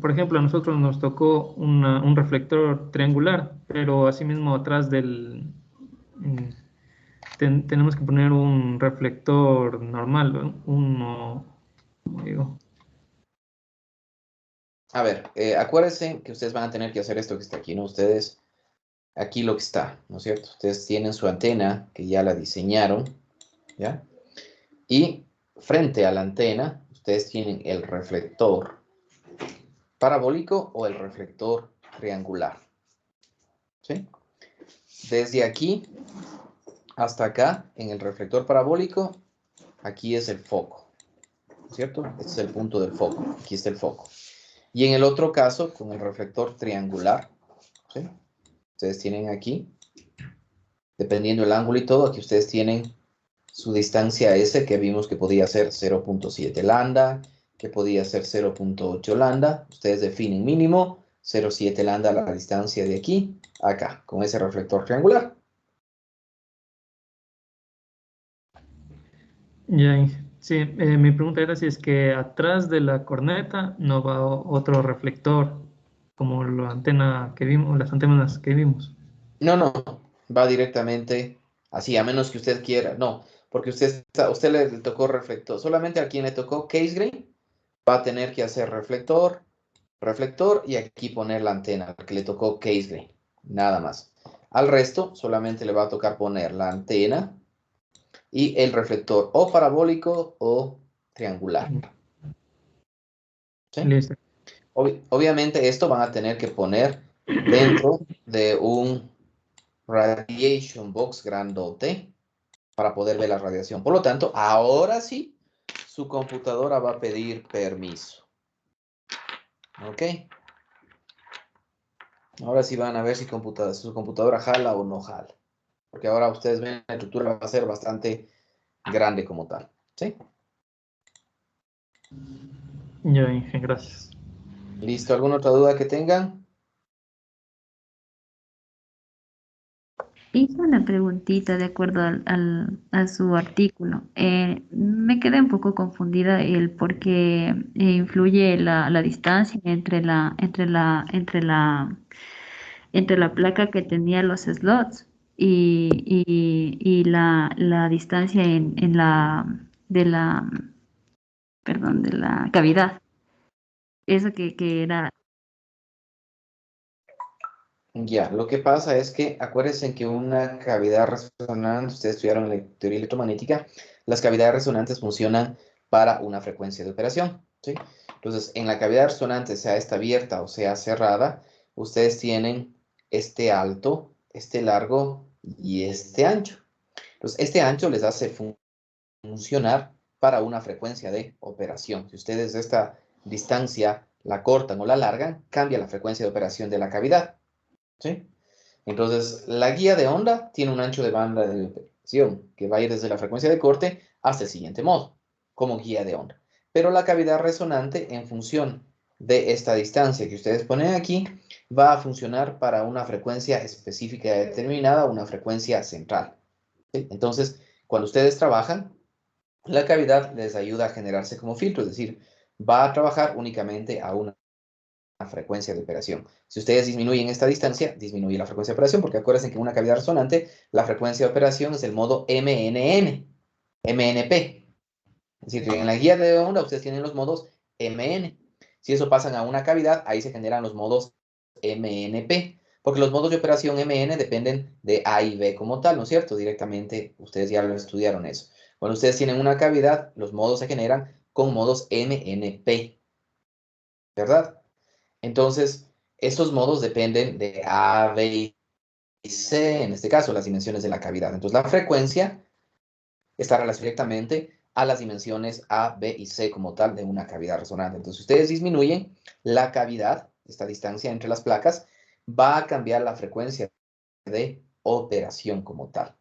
Speaker 5: por ejemplo, a nosotros nos tocó un reflector triangular, pero asimismo atrás tenemos que poner un reflector normal, ¿no? ¿Cómo digo?
Speaker 1: A ver, acuérdense que ustedes van a tener que hacer esto que está aquí, ¿no? Ustedes, aquí lo que está, ¿no es cierto? Ustedes tienen su antena, que ya la diseñaron, ¿ya? Y frente a la antena, ustedes tienen el reflector parabólico o el reflector triangular, ¿sí? Desde aquí hasta acá, en el reflector parabólico, aquí es el foco, ¿cierto? Este es el punto del foco, aquí está el foco. Y en el otro caso, con el reflector triangular, ¿sí? Ustedes tienen aquí, dependiendo del ángulo y todo, aquí ustedes tienen su distancia S, que vimos que podía ser 0.7 lambda, que podía ser 0.8 lambda. Ustedes definen mínimo 0.7 lambda la distancia de aquí a acá, con ese reflector triangular.
Speaker 5: Ya, Inge. Sí, mi pregunta era si es que atrás de la corneta no va otro reflector, como la antena que vimos, las antenas que vimos.
Speaker 1: No, va directamente así, a menos que usted quiera. No, porque usted le tocó reflector. Solamente a quien le tocó case grain va a tener que hacer reflector, y aquí poner la antena, que le tocó case grain. Nada más. Al resto solamente le va a tocar poner la antena y el reflector o parabólico o triangular. ¿Sí?
Speaker 5: Listo.
Speaker 1: Obviamente esto van a tener que poner dentro de un radiation box grandote para poder ver la radiación. Por lo tanto, ahora sí, su computadora va a pedir permiso. ¿Ok? Ahora sí van a ver si su computadora jala o no jala. Porque ahora ustedes ven la estructura va a ser bastante grande como tal. ¿Sí?
Speaker 5: Ya, Inge, gracias.
Speaker 1: ¿Listo? ¿Alguna otra duda que tengan?
Speaker 2: Hice una preguntita de acuerdo a su artículo. Me quedé un poco confundida el por qué influye la distancia entre la entre la placa que tenía los slots y la distancia en perdón, de la cavidad. Eso que era.
Speaker 1: Ya, lo que pasa es que acuérdense que una cavidad resonante, ustedes estudiaron teoría electromagnética, las cavidades resonantes funcionan para una frecuencia de operación, ¿sí? Entonces, en la cavidad resonante, sea esta abierta o sea cerrada, ustedes tienen este alto, este largo y este ancho. Entonces, este ancho les hace funcionar para una frecuencia de operación. Si ustedes esta distancia la cortan o la alargan, cambia la frecuencia de operación de la cavidad, ¿sí? Entonces, la guía de onda tiene un ancho de banda de operación que va a ir desde la frecuencia de corte hasta el siguiente modo, como guía de onda. Pero la cavidad resonante, en función de esta distancia que ustedes ponen aquí, va a funcionar para una frecuencia específica determinada, una frecuencia central, ¿sí? Entonces, cuando ustedes trabajan, la cavidad les ayuda a generarse como filtro, es decir, va a trabajar únicamente a una frecuencia de operación. Si ustedes disminuyen esta distancia, disminuye la frecuencia de operación, porque acuérdense que en una cavidad resonante, la frecuencia de operación es el modo MNP. Es decir, en la guía de onda ustedes tienen los modos MN. Si eso pasan a una cavidad, ahí se generan los modos MNP, porque los modos de operación MN dependen de A y B como tal, ¿no es cierto? Directamente, ustedes ya lo estudiaron eso. Cuando ustedes tienen una cavidad, los modos se generan con modos MNP, ¿verdad? Entonces, estos modos dependen de A, B y C, en este caso, las dimensiones de la cavidad. Entonces, la frecuencia está relacionada directamente a las dimensiones A, B y C como tal de una cavidad resonante. Entonces, si ustedes disminuyen la cavidad, esta distancia entre las placas, va a cambiar la frecuencia de operación como tal,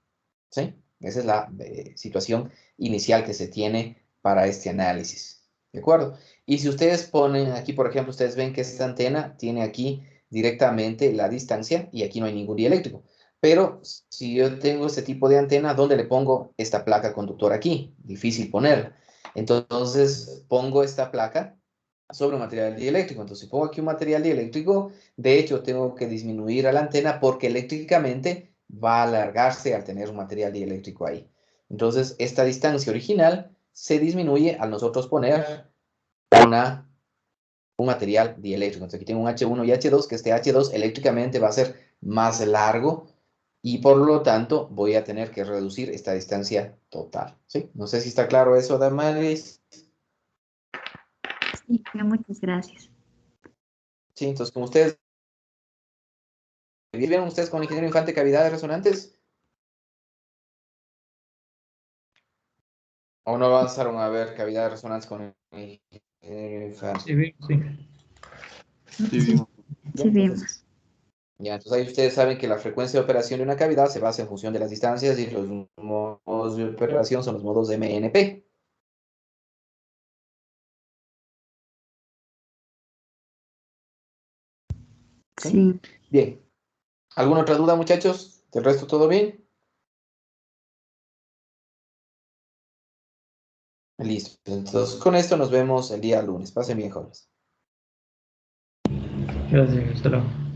Speaker 1: ¿sí? Esa es la situación inicial que se tiene para este análisis, ¿de acuerdo? Y si ustedes ponen aquí, por ejemplo, ustedes ven que esta antena tiene aquí directamente la distancia y aquí no hay ningún dieléctrico. Pero si yo tengo este tipo de antena, ¿dónde le pongo esta placa conductora aquí? Difícil ponerla. Entonces pongo esta placa sobre un material dieléctrico. Entonces, si pongo aquí un material dieléctrico, de hecho tengo que disminuir a la antena porque eléctricamente va a alargarse al tener un material dieléctrico ahí. Entonces, esta distancia original se disminuye al nosotros poner un material dieléctrico. Entonces, aquí tengo un H1 y H2, que este H2 eléctricamente va a ser más largo y por lo tanto voy a tener que reducir esta distancia total, ¿sí? No sé si está claro eso, Damaris.
Speaker 2: Sí, muchas gracias.
Speaker 1: Sí, entonces, como ustedes ¿vieron ustedes con el ingeniero Infante cavidades resonantes? ¿O no avanzaron a ver cavidades resonantes con el ingeniero Infante?
Speaker 2: Sí, vimos.
Speaker 1: Ya, entonces ahí ustedes saben que la frecuencia de operación de una cavidad se basa en función de las distancias y los modos de operación son los modos de MNP.
Speaker 2: Sí.
Speaker 1: Bien. ¿Alguna otra duda, muchachos? ¿Del resto todo bien? Listo. Entonces, con esto nos vemos el día lunes. Pasen bien, jóvenes.
Speaker 5: Gracias, hasta luego.